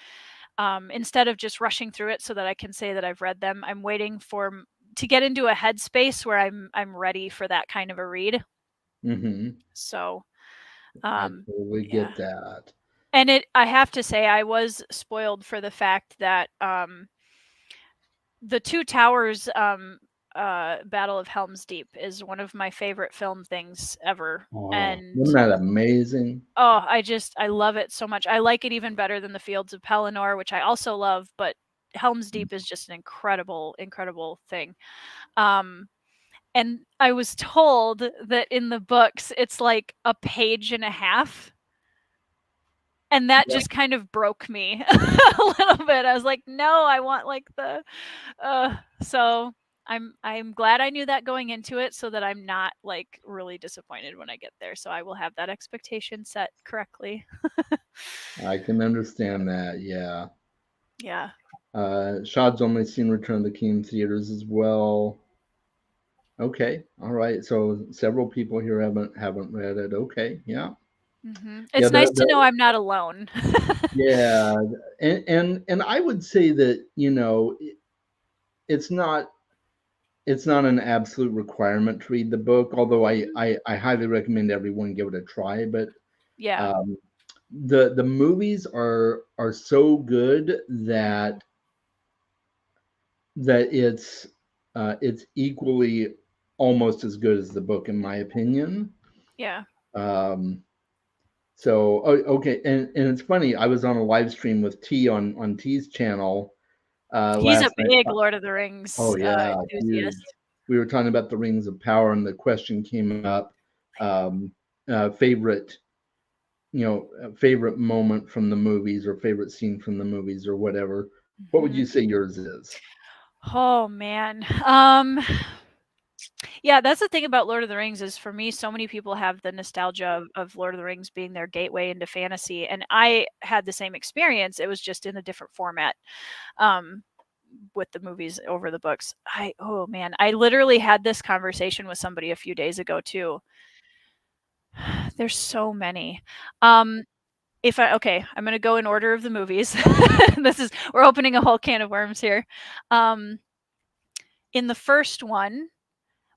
instead of just rushing through it so that I can say that I've read them, I'm waiting for to get into a headspace where I'm ready for that kind of a read. So, I um, totally yeah. get that. And I have to say I was spoiled for the fact that the Two Towers Battle of Helm's Deep is one of my favorite film things ever. Oh, And isn't that amazing? oh, I love it so much. I like it even better than the Fields of Pelennor, which I also love, but Helm's Deep is just an incredible, incredible thing. And I was told that in the books it's like a page and a half. And that Yeah, just kind of broke me a little bit. I was like, no, I want like the so I'm glad I knew that going into it so that I'm not like really disappointed when I get there. So I will have that expectation set correctly. I can understand that. Yeah. Yeah. Shad's only seen Return of the King in theaters as well. Okay, all right. So several people here haven't read it. Okay, yeah, yeah. It's nice to know I'm not alone. Yeah, and I would say that it's not an absolute requirement to read the book. Although I highly recommend everyone give it a try. But Yeah. um, the movies are so good that it's equally almost as good as the book in my opinion. Yeah. Um, so okay, and it's funny. I was on a live stream with T on T's channel He's a last night. big Lord of the Rings Oh yeah, huge. enthusiast. We were talking about the Rings of Power, and the question came up: um, favorite, favorite moment from the movies, or favorite scene from the movies, or whatever. What would you say yours is? Oh man. Yeah, that's the thing about Lord of the Rings is for me, so many people have the nostalgia of Lord of the Rings being their gateway into fantasy, and I had the same experience. It was just in a different format um, with the movies over the books. Oh man, I literally had this conversation with somebody a few days ago too. There's so many. Um, if I okay, I'm gonna go in order of the movies. We're opening a whole can of worms here. Um, in the first one,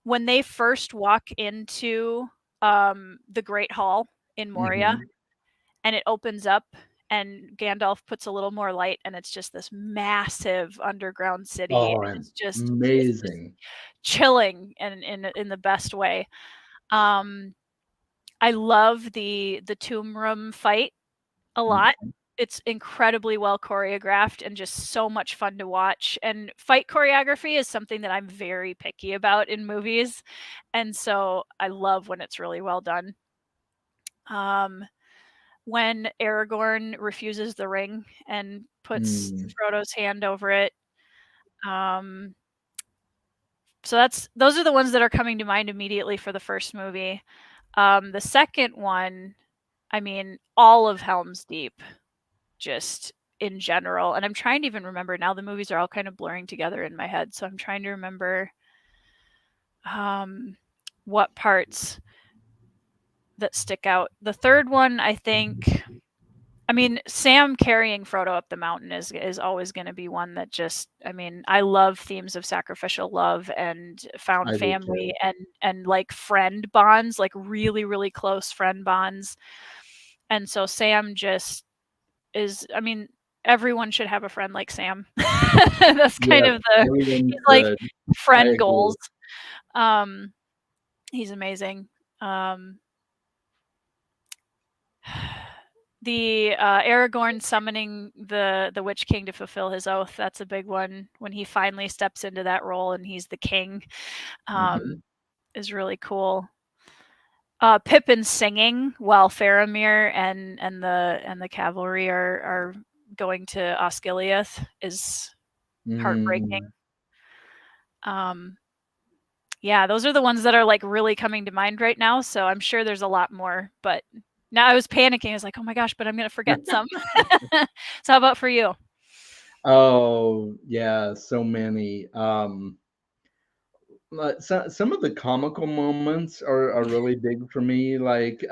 when they first walk into the Great Hall in Moria Hmm. and it opens up and Gandalf puts a little more light and it's just this massive underground city Oh, and and it's just amazing. chilling and in the best way. Um, I love the tomb room fight a lot. Mhm. It's incredibly well choreographed and just so much fun to watch. And fight choreography is something that I'm very picky about in movies. And so I love when it's really well done. Um, when Aragorn refuses the ring and puts Mm. Frodo's hand over it. Um, so those are the ones that are coming to mind immediately for the first movie. The second one, I mean, all of Helm's Deep just in general. And I'm trying to even remember now the movies are all kind of blurring together in my head. So I'm trying to remember um, what parts that stick out. The third one, I think, I mean, Sam carrying Frodo up the mountain is always going to be one that just, I mean, I love themes of sacrificial love and found I do family too. and like friend bonds, like really really close friend bonds. And so Sam just is, I mean, everyone should have a friend like Sam. That's kind Yes, of the everyone he's like should. I friend agree. goals. Um, he's amazing. The Aragorn summoning the Witch King to fulfill his oath, that's a big one. When he finally steps into that role and he's the king, Mhm. is really cool. Pippin singing while Faramir and the cavalry are going to Osgiliath is heartbreaking. Mm. Um, yeah, those are the ones that are like really coming to mind right now. So I'm sure there's a lot more, but now I was panicking. I was like, oh my gosh, but I'm gonna forget some. So how about for you? Oh, yeah, so many. Some of the comical moments are really big for me, like in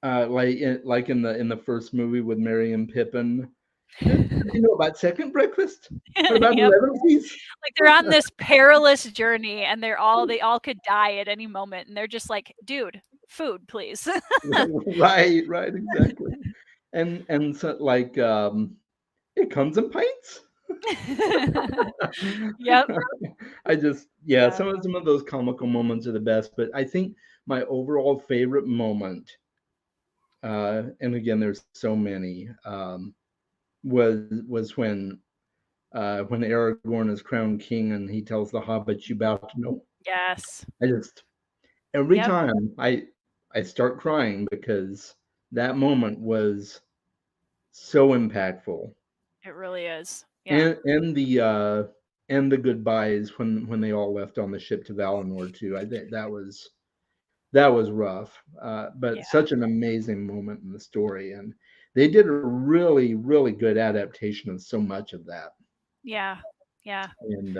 the first movie with Merry and Pippin. Did they know about second breakfast? What about Yep. 11sies? Like they're on this perilous journey and they all could die at any moment and they're just like, "Dude, food, please." Right, right, exactly. And so it comes in pints. Yep. Yeah, Yeah. some of those comical moments are the best, but I think my overall favorite moment, and again, there's so many, was when Aragorn is crowned king and he tells the hobbits, "You bow to no." Yes. I just every Yep. time I start crying because that moment was so impactful. It really is. Yeah. And the goodbyes when they all left on the ship to Valinor too. I think that was rough, but Yeah. such an amazing moment in the story, and they did a really really good adaptation of so much of that. Yeah. Yeah. And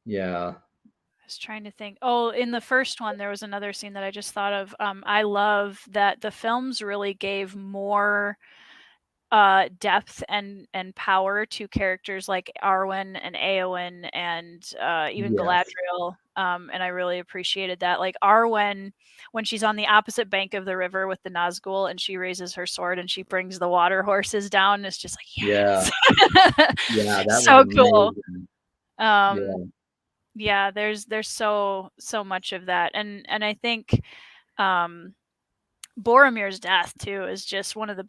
yeah, I was trying to think. Oh, in the first one, there was another scene that I just thought of. I love that the films really gave more depth and power to characters like Arwen and Eowyn and even yes, Galadriel. And I really appreciated that. Like Arwen, when she's on the opposite bank of the river with the Nazgul and she raises her sword and she brings the water horses down, it's just like, yeah, yes. yeah, that was So cool. amazing. Um, Yeah, yeah, there's so much of that. And I think um Boromir's death too is just one of the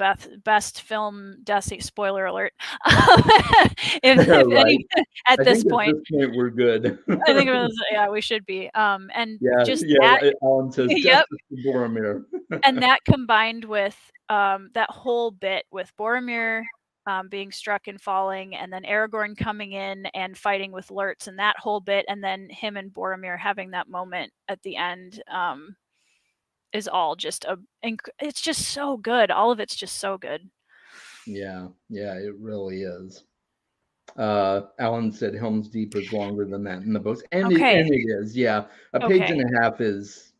best film deaths. Spoiler alert! If right. any at I this think at point, this point we're good. I think it was yeah we should be. And Yeah, just yeah. that, Alan says yep, justice to Boromir. and that combined with that whole bit with Boromir being struck and falling, and then Aragorn coming in and fighting with Lurtz, and that whole bit, and then him and Boromir having that moment at the end. Is all just it's just so good. All of it's just so good. Yeah, yeah, it really is. Alan said Helm's Deep is longer than that in the books, Okay. and it is. Yeah, a page Okay. and a half is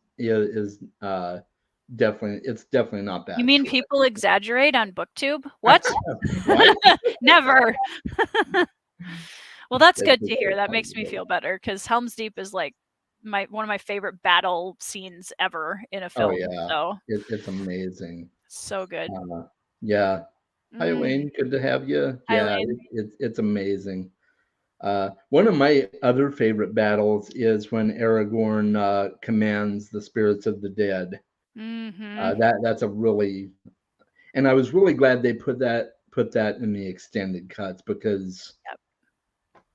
definitely it's definitely not You that mean short. people exaggerate on BookTube? What? Right? Never. Well, that's That's good to just hear. so That funny. makes me feel better because Helm's Deep is like one of my favorite battle scenes ever in a Oh film. yeah, So it's amazing. so good. Uh, yeah. Hi, Mm, Wayne. Good to have you. Yeah, Eileen. it's amazing. One of my other favorite battles is when Aragorn commands the spirits of the dead. Mm-hmm. That's a really, and I was really glad they put that in the extended cuts because Yep.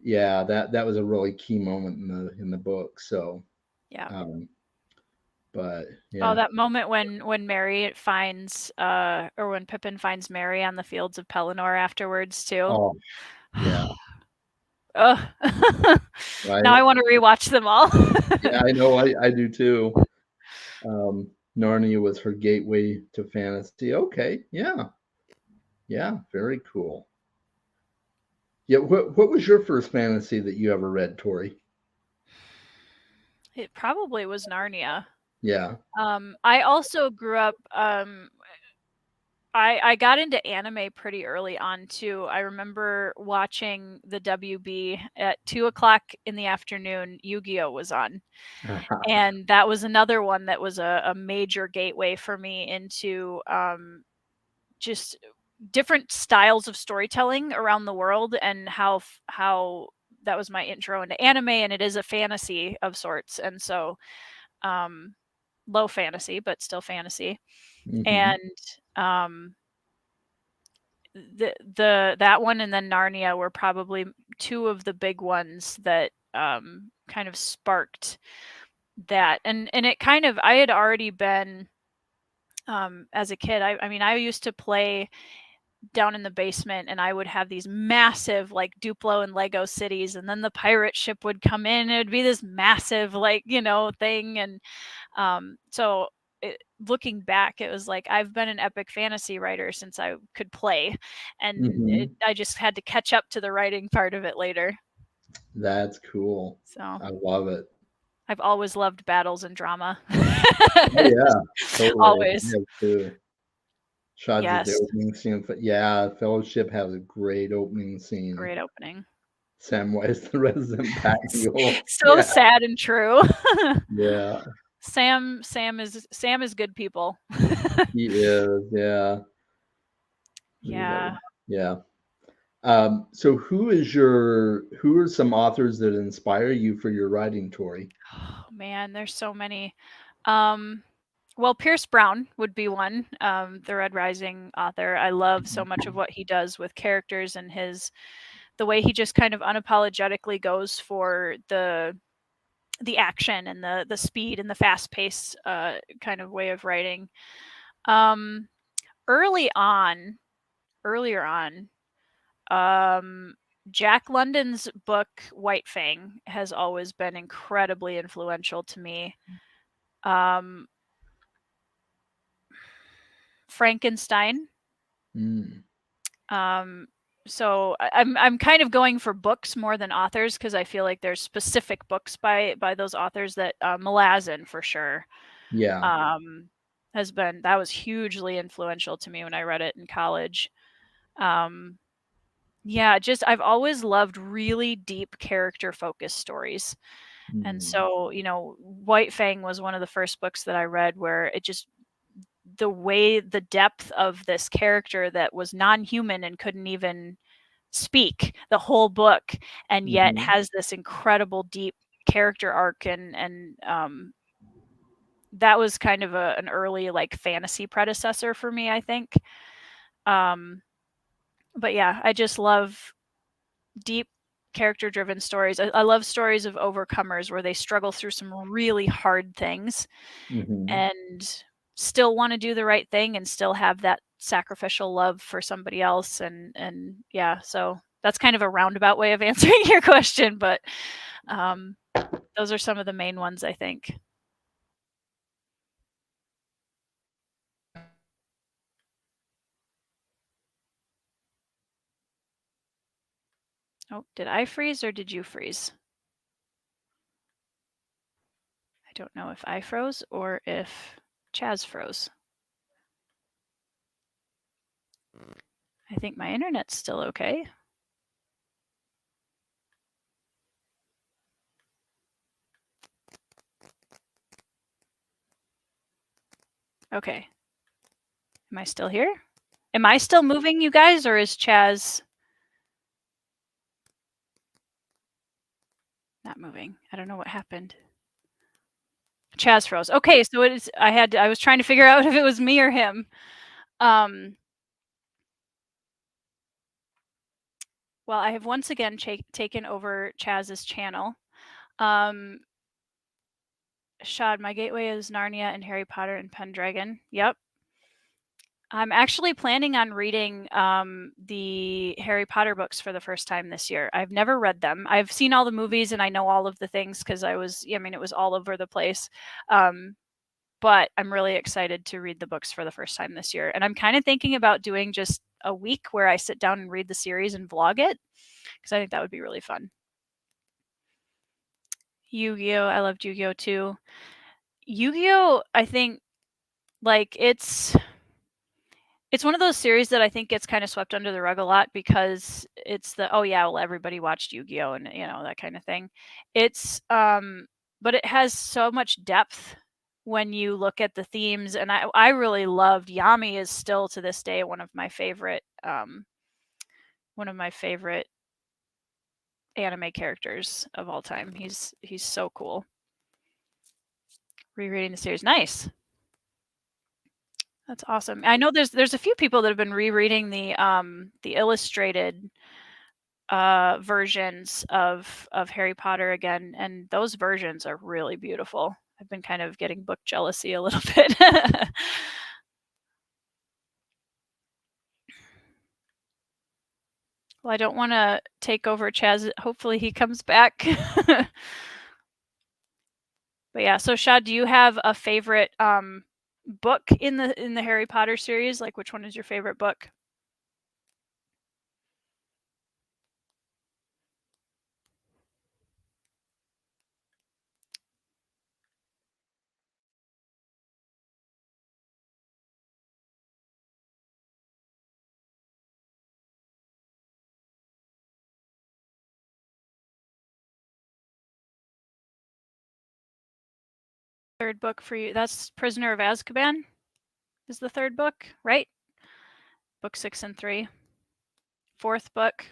yeah, that was a really key moment in the book. So, Yeah. um, but Oh, yeah, that moment when Mary finds or when Pippin finds Mary on the fields of Pelennor afterwards too. oh yeah, Ugh. Now right. I want to rewatch them all. Yeah, I know. I do too. Um, Narnia was her gateway to fantasy. Okay, yeah, yeah, very cool. Yeah, what was your first fantasy that you ever read, Tori? It probably was Narnia. Yeah. I also grew up. I got into anime pretty early on too. I remember watching the WB at 2 o'clock in the afternoon. Yu-Gi-Oh was on, and that was another one that was a major gateway for me into just different styles of storytelling around the world and how that was my intro into anime, and it is a fantasy of sorts, and so um low fantasy but still fantasy. Hmm. And um the that one and then Narnia were probably two of the big ones that kind of sparked that. And it kind of, I had already been as a kid, I mean I used to play down in the basement and I would have these massive like Duplo and Lego cities, and then the pirate ship would come in and it would be this massive like thing. And so looking back, it was like I've been an epic fantasy writer since I could play, and Hmm. I just had to catch up to the writing part of it later. That's cool. So I love it. I've always loved battles and drama. Oh yeah, totally. Always. Yeah, too. Shots at the Yes. opening scene. Yeah, Fellowship has a great opening scene. Great opening. Samwise the Resident Pack Mule. So Yeah, sad and true. yeah, Sam is good people. he is. Yeah, Yeah. yeah. So who are some authors that inspire you for your writing, Tori? Oh, man, there's so many. Um, well, Pierce Brown would be one, the Red Rising author. I love so much of what he does with characters and the way he just kind of unapologetically goes for the action and the speed and the fast pace kind of way of writing. Um, early on, earlier on, um, Jack London's book White Fang has always been incredibly influential to me. Um, Frankenstein. Mm, So I'm kind of going for books more than authors because I feel like there's specific books by those authors that Malazan for sure yeah. um, that was hugely influential to me when I read it in college. Um, yeah, just I've always loved really deep character focused stories. And Mm, so, White Fang was one of the first books that I read where it just the depth of this character that was non-human and couldn't even speak the whole book and yet mhm, has this incredible deep character arc and that was kind of an early like fantasy predecessor for me, I think. Um, but yeah, I just love deep character driven stories. I love stories of overcomers where they struggle through some really hard things mhm. and still want to do the right thing and still have that sacrificial love for somebody else and yeah, so that's kind of a roundabout way of answering your question, but um, those are some of the main ones, I think. Oh, did I freeze or did you freeze? I don't know if I froze or if Chaz froze. I think my internet's still okay. Okay. Am I still here? Am I still moving, you guys, or is Chaz not moving? I don't know what happened. Chaz froze. Okay, so it is. I was trying to figure out if it was me or him. Um, well, I have once again taken over Chaz's channel. Um, Shad, my gateway is Narnia and Harry Potter and Pendragon. Yep. I'm actually planning on reading the Harry Potter books for the first time this year. I've never read them. I've seen all the movies and I know all of the things because it was all over the place. Um, but I'm really excited to read the books for the first time this year. And I'm kind of thinking about doing just a week where I sit down and read the series and vlog it because I think that would be really fun. Yu-Gi-Oh! I loved Yu-Gi-Oh! Too. Yu-Gi-Oh! I think like it's one of those series that I think gets kind of swept under the rug a lot because it's oh yeah, well everybody watched Yu-Gi-Oh! And that kind of thing. It's but it has so much depth when you look at the themes, and I really loved Yami is still to this day one of my favorite anime characters of all time. He's so cool. Rereading the series. Nice. That's awesome. I know there's a few people that have been rereading the illustrated versions of Harry Potter again, and those versions are really beautiful. I've been kind of getting book jealousy a little bit. Well, I don't want to take over Chaz. Hopefully he comes back. But yeah, so Shad, do you have a favorite book in the Harry Potter series? Like, which one is your favorite book? Third book for you. That's Prisoner of Azkaban is the third book, right? Book 6 and 3. Fourth book.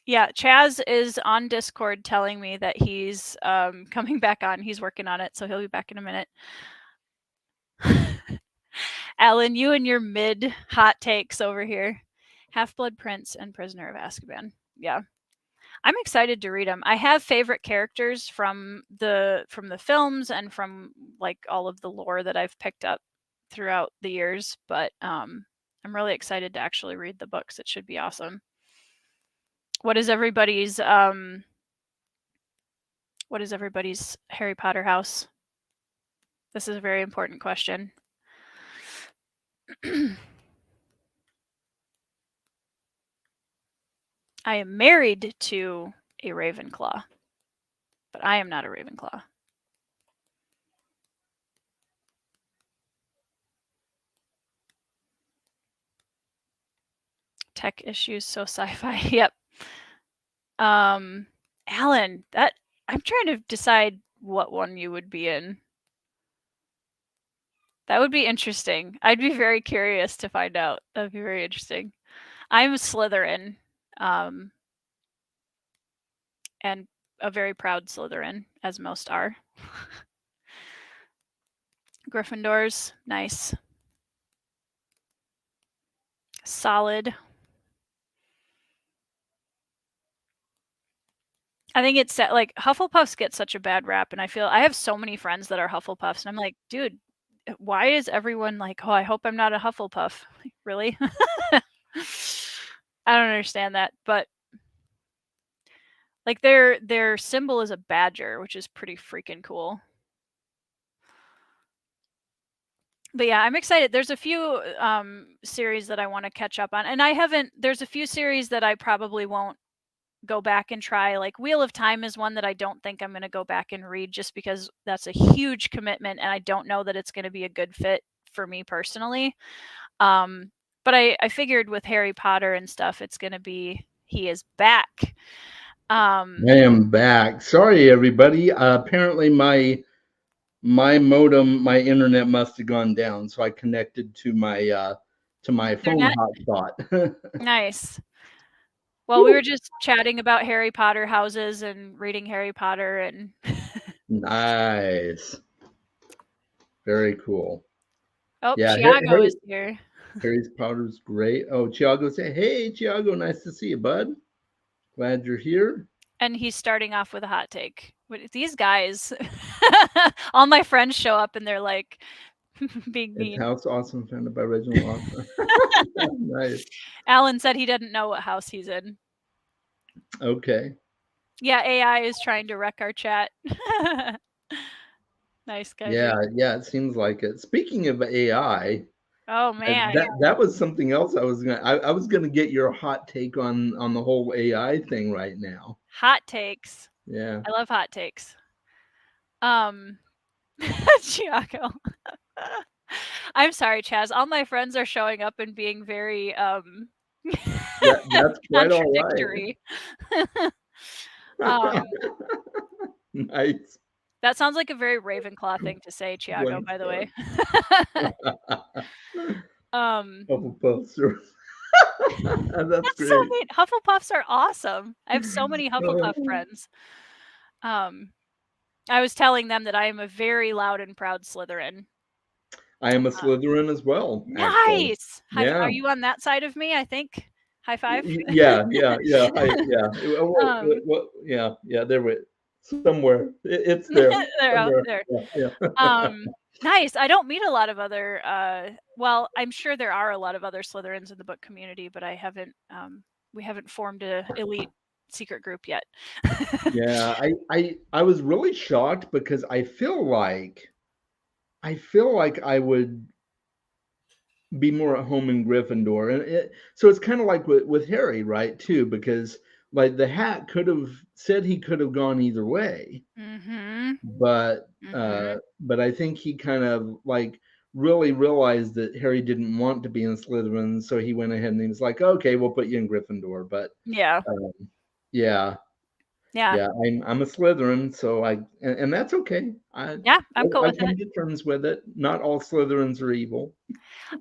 Yeah, CHAS is on Discord telling me that he's coming back on. He's working on it, so he'll be back in a minute. Alan, you and your mid hot takes over here. Half-Blood Prince and Prisoner of Azkaban. Yeah. I'm excited to read them. I have favorite characters from the films and from like all of the lore that I've picked up throughout the years, but I'm really excited to actually read the books. It should be awesome. What is everybody's Harry Potter house? This is a very important question. I am married to a Ravenclaw, but I am not a Ravenclaw. Tech issues, so sci-fi. Yep. Alan, that I'm trying to decide what one you would be in. That would be interesting. I'd be very curious to find out. That'd be very interesting. I'm Slytherin, and a very proud Slytherin, as most are. Gryffindors, nice. Solid. I think it's like Hufflepuffs get such a bad rap, and I feel I have so many friends that are Hufflepuffs, and I'm like, dude, why is everyone like, oh, I hope I'm not a Hufflepuff? Like, really? I don't understand that, but like their symbol is a badger, which is pretty freaking cool. But yeah, I'm excited. There's a few series that I want to catch up on, and I haven't. There's a few series that I probably won't go back and try. Like Wheel of Time is one that I don't think I'm going to go back and read, just because that's a huge commitment, and I don't know that it's going to be a good fit for me personally. But I figured with Harry Potter and stuff, it's going to be he is back. I am back. Sorry, everybody. Apparently, my modem, my internet must have gone down, so I connected to my phone Internet? hotspot. Nice. Well, we were just chatting about Harry Potter houses and reading Harry Potter and Nice. Very cool. oh, Yeah, Tiago is here. Harry Potter's great. Oh, Tiago said, "Hey, Tiago, nice to see you, bud. Glad you're here." And he's starting off with a hot take. These guys, all my friends show up and they're like being It's mean. House Awesome, founded by Reginald Awesome. Nice. Alan said he didn't know what house he's in. Okay. Yeah, AI is trying to wreck our chat. Nice, guys. Yeah, it seems like it. Speaking of AI, Oh man, that was something else I was gonna get your hot take on the whole AI thing right now. hot takes. Yeah. I love hot takes. Tiago. I'm sorry, Chaz. All my friends are showing up and being very That's quite all right. contradictory. Nice. That sounds like a very Ravenclaw thing to say, Tiago, by the way. Hufflepuffs are that's great. So neat. Hufflepuffs are awesome. I have so many Hufflepuff friends. I was telling them that I am a very loud and proud Slytherin. I am a Slytherin as well. Nice. Yeah. Are you on that side of me? I think. High five. Yeah. Yeah. There we somewhere. It's there. there. Yeah. Nice. I don't meet a lot of other. Well, I'm sure there are a lot of other Slytherins in the book community, but I haven't. We haven't formed a elite secret group yet. Yeah, I was really shocked because I feel like I would be more at home in Gryffindor, and so it's kind of like with Harry, right? Too, because like the hat could have said he could have gone either way, Mm-hmm. but Mm-hmm. but I think he kind of like really realized that Harry didn't want to be in Slytherin, so he went ahead and he was like, okay, we'll put you in Gryffindor. But Yeah. um, yeah, Yeah. yeah, I'm a Slytherin, so and that's okay. Yeah. I'm cool I've with come it. to terms with it. Not all Slytherins are evil,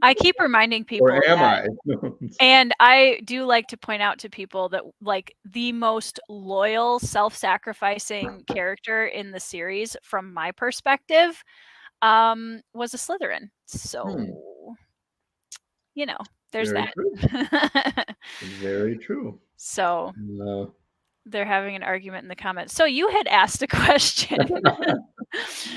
I keep reminding or people am that, I? and I do like to point out to people that like the most loyal, self-sacrificing character in the series, from my perspective, was a Slytherin. Hmm, So, you know, there's very true. that. Very true. So No. they're having an argument in the comments. So you had asked a question.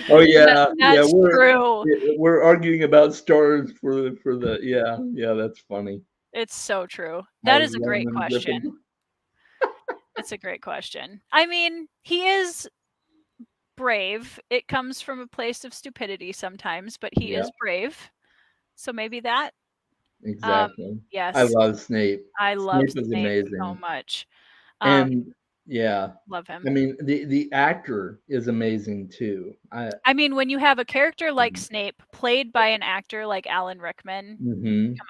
Oh yeah, yeah. That's true. We're arguing about stars for the yeah. That's funny. It's so true. I That was is a one great in question. Gryffindor. It's a great question. I mean, he is brave. It comes from a place of stupidity sometimes, but he Yeah, is brave. So maybe that. Um, exactly. I yes, love Snape. I love Snape is Snape so amazing, much. Um, and yeah, love I him. mean the actor is amazing too. I mean, when you have a character like Snape played by an actor like Alan Rickman, Mm-hmm. come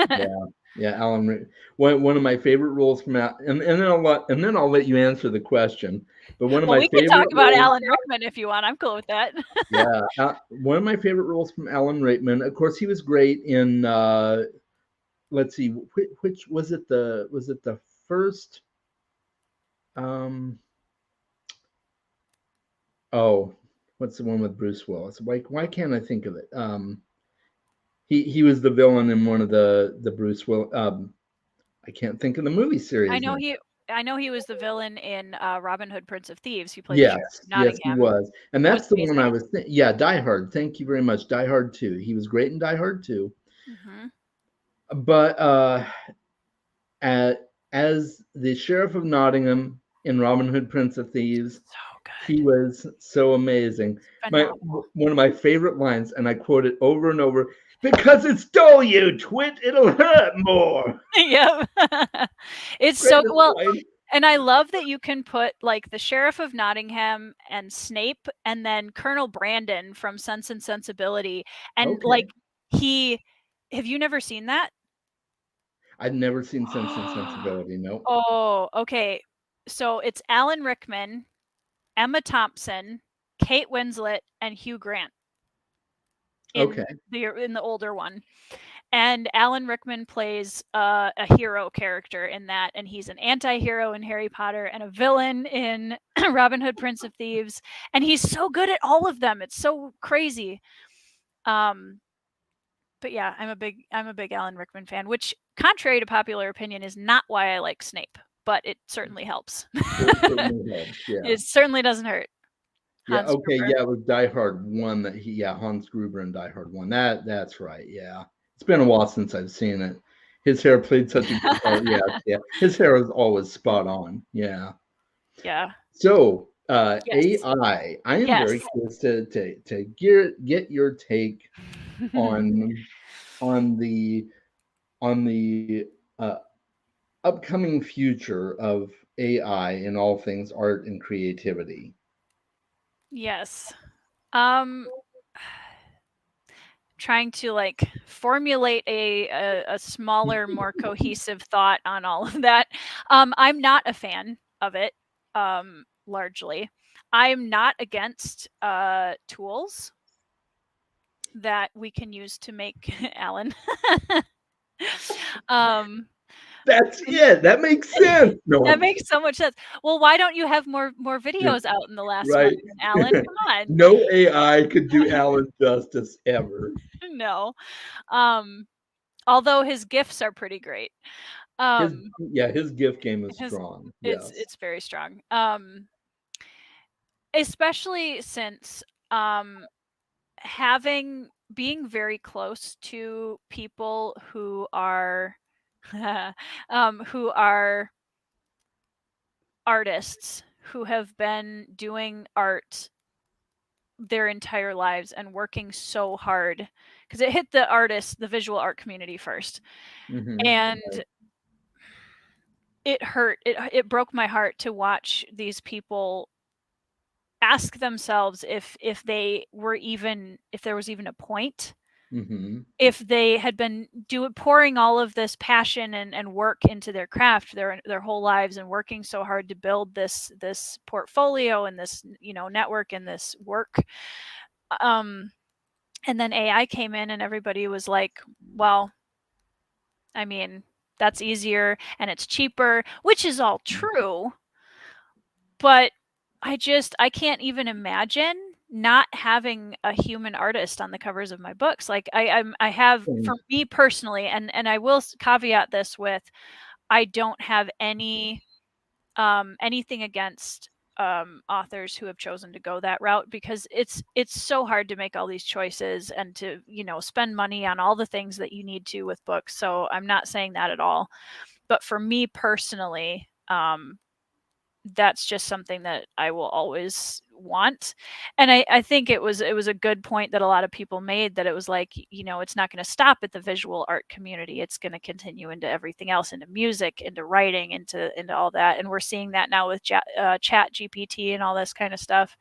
on. Yeah, yeah, Alan. One of my favorite roles from and then I'll let you answer the question. But one of Well, my we can talk favorite about roles, Alan Rickman if you want. I'm cool with that. yeah, one of my favorite roles from Alan Rickman. Of course, he was great in. Let's see, which was it the first? Um, oh, what's the one with Bruce Willis? Why can't I think of it? He was the villain in one of the Bruce Will. I can't think of the movie I series know now. he I know he was the villain in Robin Hood, Prince of Thieves. He played the sheriff Yes, of yes, he Nottingham. was, and He was that's the one I amazing. was. Yeah, Die Hard. Thank you very much. Die Hard 2. He was great in Die Hard 2. Mhm. But as the sheriff of Nottingham in Robin Hood, Prince of Thieves, So he good. was so amazing. My Phenomenal. one of my favorite lines, and I quote it over and over: "Because it stole you, twit. It'll hurt more." Yep. It's so Greatest well, line. and I love that you can put, like, the Sheriff of Nottingham and Snape and then Colonel Brandon from Sense and Sensibility, and, like, Okay, he have you never seen that? I've never seen Sense and Sensibility. No. Oh, okay. So it's Alan Rickman, Emma Thompson, Kate Winslet, and Hugh Grant Okay. in the older one. And Alan Rickman plays a hero character in that, and he's an anti-hero in Harry Potter and a villain in Robin Hood, Prince of Thieves, and he's so good at all of them. It's so crazy. Um, but yeah, I'm a big Alan Rickman fan, which, contrary to popular opinion, is not why I like Snape, but it certainly helps. It certainly helps. Yeah. It certainly doesn't hurt. Yeah. Hans Okay. Gruber. Yeah. It was Die Hard one that Hans Gruber and Die Hard one. That's right. Yeah. It's been a while since I've seen it. His hair played such a good part. Yeah. Yeah. His hair is always spot on. Yeah. Yeah. So Yes. AI. I am very Yes. curious to get your take on on the on the upcoming future of AI in all things art and creativity. Yes. Um, trying to like formulate a smaller, more cohesive thought on all of that. I'm not a fan of it. Largely, I'm not against tools that we can use to make Alan. um, That's it. That makes sense. No, that I'm makes so much sense. Well, why don't you have more kidding. videos out in the last one, Right. Alan? Come on. No AI could do Alan justice ever. No. Um, although his gifts are pretty great. His Um, yeah, his gift game is his strong. it's Yes. it's very strong. Especially since having being very close to people who are who are artists who have been doing art their entire lives and working so hard, because it hit the artists, the visual art community first. And it hurt. It broke my heart to watch these people ask themselves if they were even, if there was even a point, if they had been pouring all of this passion and work into their craft their whole lives, and working so hard to build this portfolio and this, you know, network and this work. And then AI came in and everybody was like, well, I mean, that's easier and it's cheaper, which is all true. But I can't even imagine not having a human artist on the covers of my books. Like I have, for me personally, and I will caveat this with, I don't have any anything against authors who have chosen to go that route, because it's so hard to make all these choices and to, you know, spend money on all the things that you need to with books. So I'm not saying that at all. But for me personally, that's just something that I will always want. And I think it was a good point that a lot of people made, that it was like, you know, it's not going to stop at the visual art community. It's going to continue into everything else, into music, into writing, into all that. And we're seeing that now with Chat GPT and all this kind of stuff.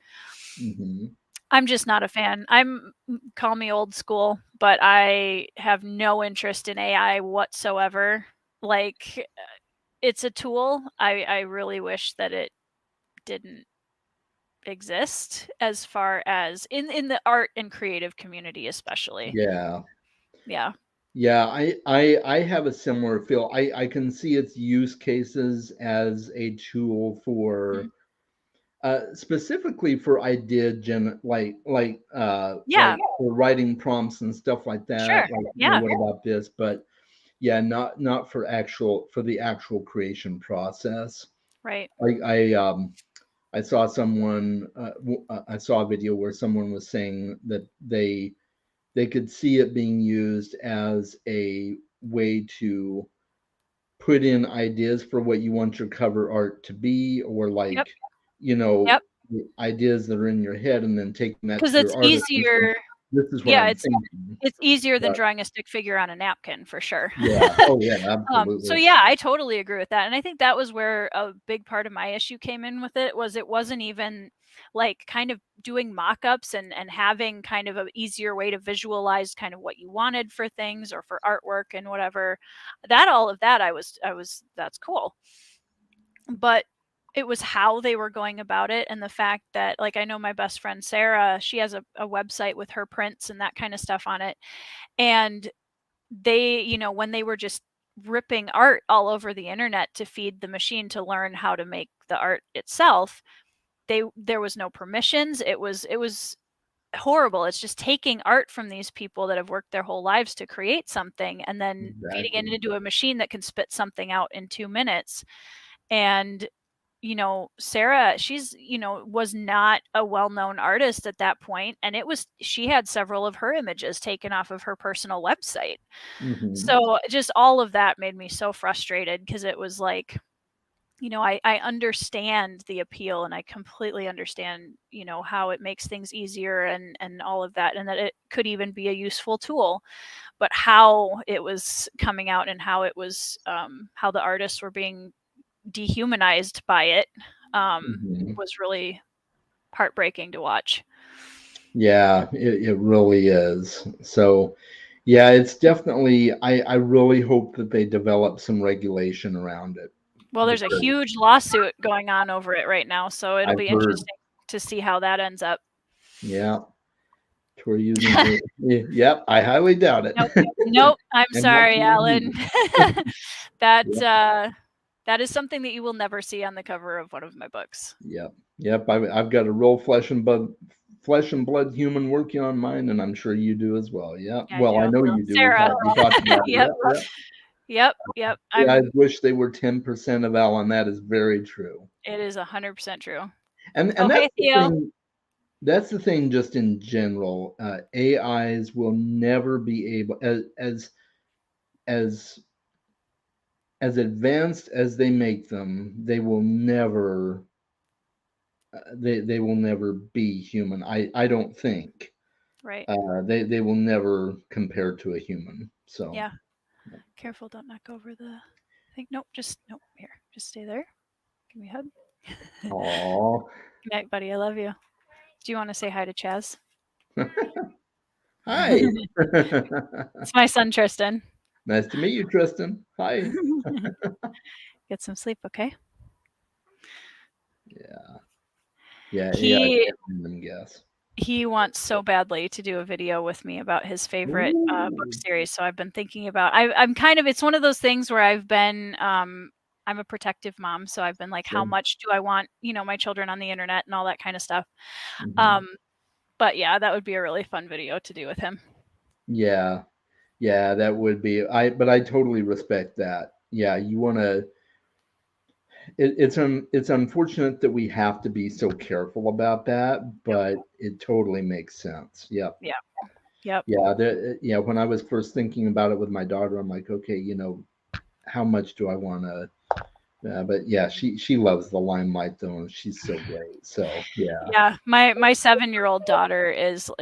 I'm just not a fan. Call me old school, but I have no interest in AI whatsoever. Like, it's a tool. I really wish that it didn't exist, as far as in the art and creative community especially. Yeah. Yeah. Yeah, I have a similar feel. I can see its use cases as a tool for Mhm. specifically for idea Yeah. for writing prompts and stuff like that. Sure. Like, you know, Yeah. what about this? But yeah, not for the actual creation process. Right. I saw someone I saw a video where someone was saying that they could see it being used as a way to put in ideas for what you want your cover art to be, or Yep. like, you know, Yep. ideas that are in your head, and then taking that Because to your it's artist and saying, easier. this is what Yeah, I'm thinking. it's easier than But drawing a stick figure on a napkin, for sure. yeah, oh yeah, So absolutely. yeah, I totally agree with that. And I think that was where a big part of my issue came in with it, was it wasn't even like kind of doing mock-ups and having kind of an easier way to visualize kind of what you wanted for things or for artwork and whatever. That all of that I was that's cool. But it was how they were going about it, and the fact that, like, I know my best friend Sarah, she has a website with her prints and that kind of stuff on it. And they, you know, when they were just ripping art all over the internet to feed the machine to learn how to make the art itself, there was no permissions. It was horrible. It's just taking art from these people that have worked their whole lives to create something, and then feeding it Exactly. into a machine that can spit something out in 2 minutes. And, you know, Sarah, she's, you know, was not a well-known artist at that point, and she had several of her images taken off of her personal website. Hmm. So just all of that made me so frustrated, because it was like, you know, I understand the appeal, and I completely understand, you know, how it makes things easier and all of that, and that it could even be a useful tool. But how it was coming out, and how it was, how the artists were being dehumanized by it, Hmm. was really heartbreaking to watch. Yeah, it really is. So yeah, it's definitely, I really hope that they develop some regulation around it, Well, there's a because huge lawsuit going on over it right now, so it'll I've be heard, interesting to see how that ends up. yeah, we're using it. Yep, I highly doubt it. Nope. Nope, I'm And not sorry, for good Alan. reason. That, Yep, that is something that you will never see on the cover of one of my books. yep, yep. I've got a real flesh and blood human working on mine, and I'm sure you do as well. Yeah. I Well, I do. know you do. Sarah. We talked about it. Yep. Yep, yep. Yep, yep, Yeah, I wish they were 10% of Alan. That is very true. it is 100% true. And Oh, that's hey, the Theo. thing. That's the thing. Just in general, AIs will never be able, as as advanced as they make them, they will never they will never be human. I don't think Right. they will never compare to a human. So Yeah. Careful, don't knock over the thing. Nope, just nope. Here, just stay there. Give me a hug. oh Good night, buddy. I love you. Do you want to say hi to Chaz? hi. It's my son Tristan. Nice to meet you, Tristan. Hi. Get some sleep, okay? Yeah. Yeah, I He can't even guess. he wants so badly to do a video with me about his favorite book Ooh, series. So I've been thinking about. I'm kind of. It's one of those things where I've been. I'm a protective mom, so I've been like, how sure. much do I want, my children on the internet and all that kind of stuff. Hmm. Um, but yeah, that would be a really fun video to do with him. Yeah, yeah, that would be. But I totally respect that. Yeah, you want to. It's unfortunate that we have to be so careful about that, Yep. but it totally makes sense. Yep. Yeah. Yep. Yeah. Yeah. When I was first thinking about it with my daughter, I'm like, okay, how much do I want to? But yeah, she loves the limelight though, and she's so great. So yeah. Yeah, my 7-year-old daughter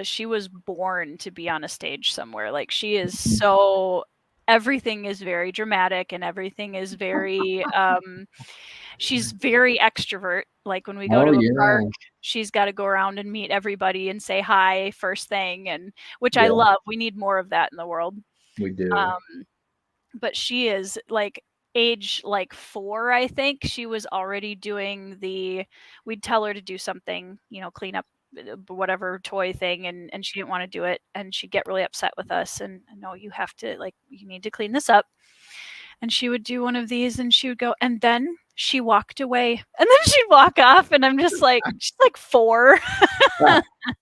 she was born to be on a stage somewhere. Like she is so everything is very dramatic and everything is very she's very extrovert. Like when we go Oh to a park, yeah, she's got to go around and meet everybody and say hi first thing, and which I yeah, love. We need more of that in the world. we do. Um but she is like age like 4, I think. She was already doing we'd tell her to do something, clean up whatever toy thing, and she didn't want to do it, and she'd get really upset with us, and no, you have to, like, you need to clean this up. And she would do one of these and she would go, and then she walked away, and then she'd walk off, and I'm just like, she's like 4.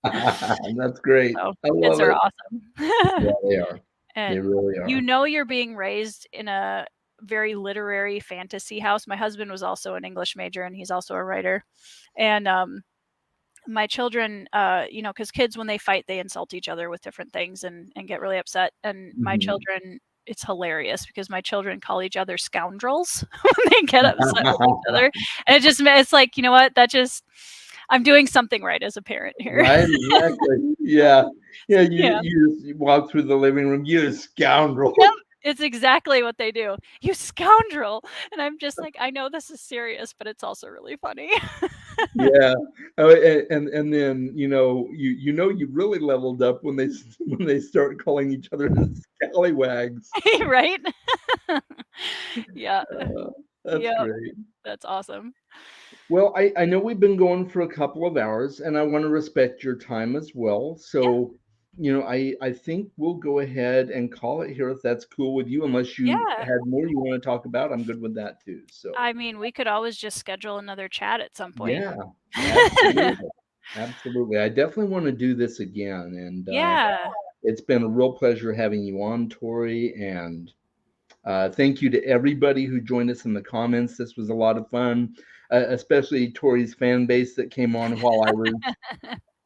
That's great. So I kids love are it. awesome. Yeah, they are. They And really are. you're being raised in a very literary fantasy house. My husband was also an English major and he's also a writer. And my children, because kids, when they fight, they insult each other with different things and get really upset. And my Mhm. children, it's hilarious because my children call each other scoundrels when they get upset with each other. And it's like, you know what? I'm doing something right as a parent here. Right, exactly. Yeah. Yeah, Yeah. you walk through the living room, you Yep. scoundrel. It's exactly what they do. "You scoundrel!" And I'm just like, "I know this is serious, but it's also really funny." Yeah. Oh, and then, you really leveled up when when they start calling each other scallywags. Right? Yeah. That's Yep. great. That's awesome. Well, I know we've been going for a couple of hours, and I want to respect your time as well. Yeah. So, I think we'll go ahead and call it here if that's cool with you. Unless you Yeah. had more you want to talk about, I'm good with that too. So, I mean, we could always just schedule another chat at some point. yeah, absolutely. Absolutely. I definitely want to do this again. And Yeah. it's been a real pleasure having you on, Tori. And thank you to everybody who joined us in the comments. This was a lot of fun, especially Tori's fan base that came on while I was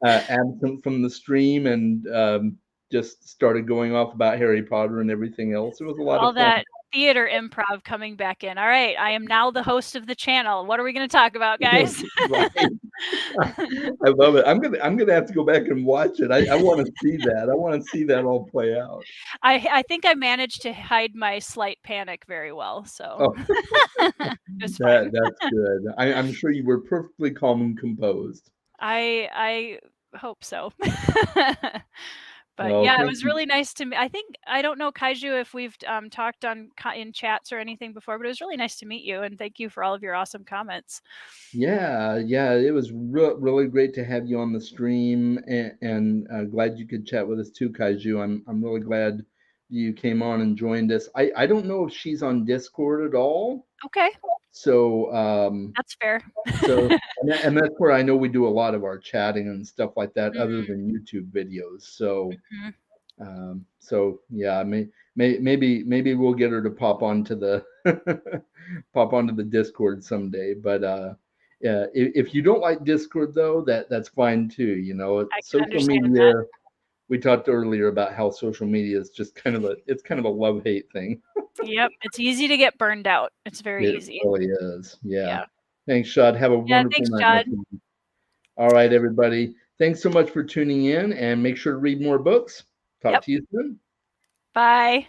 absent from the stream and just started going off about Harry Potter and everything else. It was a lot All of fun. that theater improv coming back in. "Alright, I am now the host of the channel. What are we gonna talk about, guys?" Right. I love it. I'm gonna have to go back and watch it. I want to see that. I want to see that all play out. I think I managed to hide my slight panic very well, so Oh, it was fine. that's good. I'm sure you were perfectly calm and composed. I hope so. But Well, yeah, it thank was you. really nice to I think I don't know, Kaiju, if we've, talked in chats or anything before, but it was really nice to meet you, and thank you for all of your awesome comments. Yeah, yeah, it was really great to have you on the stream, and glad you could chat with us too, Kaiju. I'm really glad you came on and joined us. I don't know if she's on Discord at all, Okay, so that's fair. and that's where I know we do a lot of our chatting and stuff like that, other Mm, than YouTube videos. So mhm. yeah, maybe we'll get her to pop onto the pop onto the Discord someday. But yeah, if you don't like Discord though, that's fine too. I can Social understand media that. we talked earlier about how social media is just it's kind of a love-hate thing. Yep, it's easy to get burned out. It's very It easy. really is. Yeah. Yeah. Thanks, Shad. Have a Yeah, wonderful thanks, night, my Chad. friend. All right, everybody. Thanks so much for tuning in, and make sure to read more books. Talk Yep. to you soon. Bye.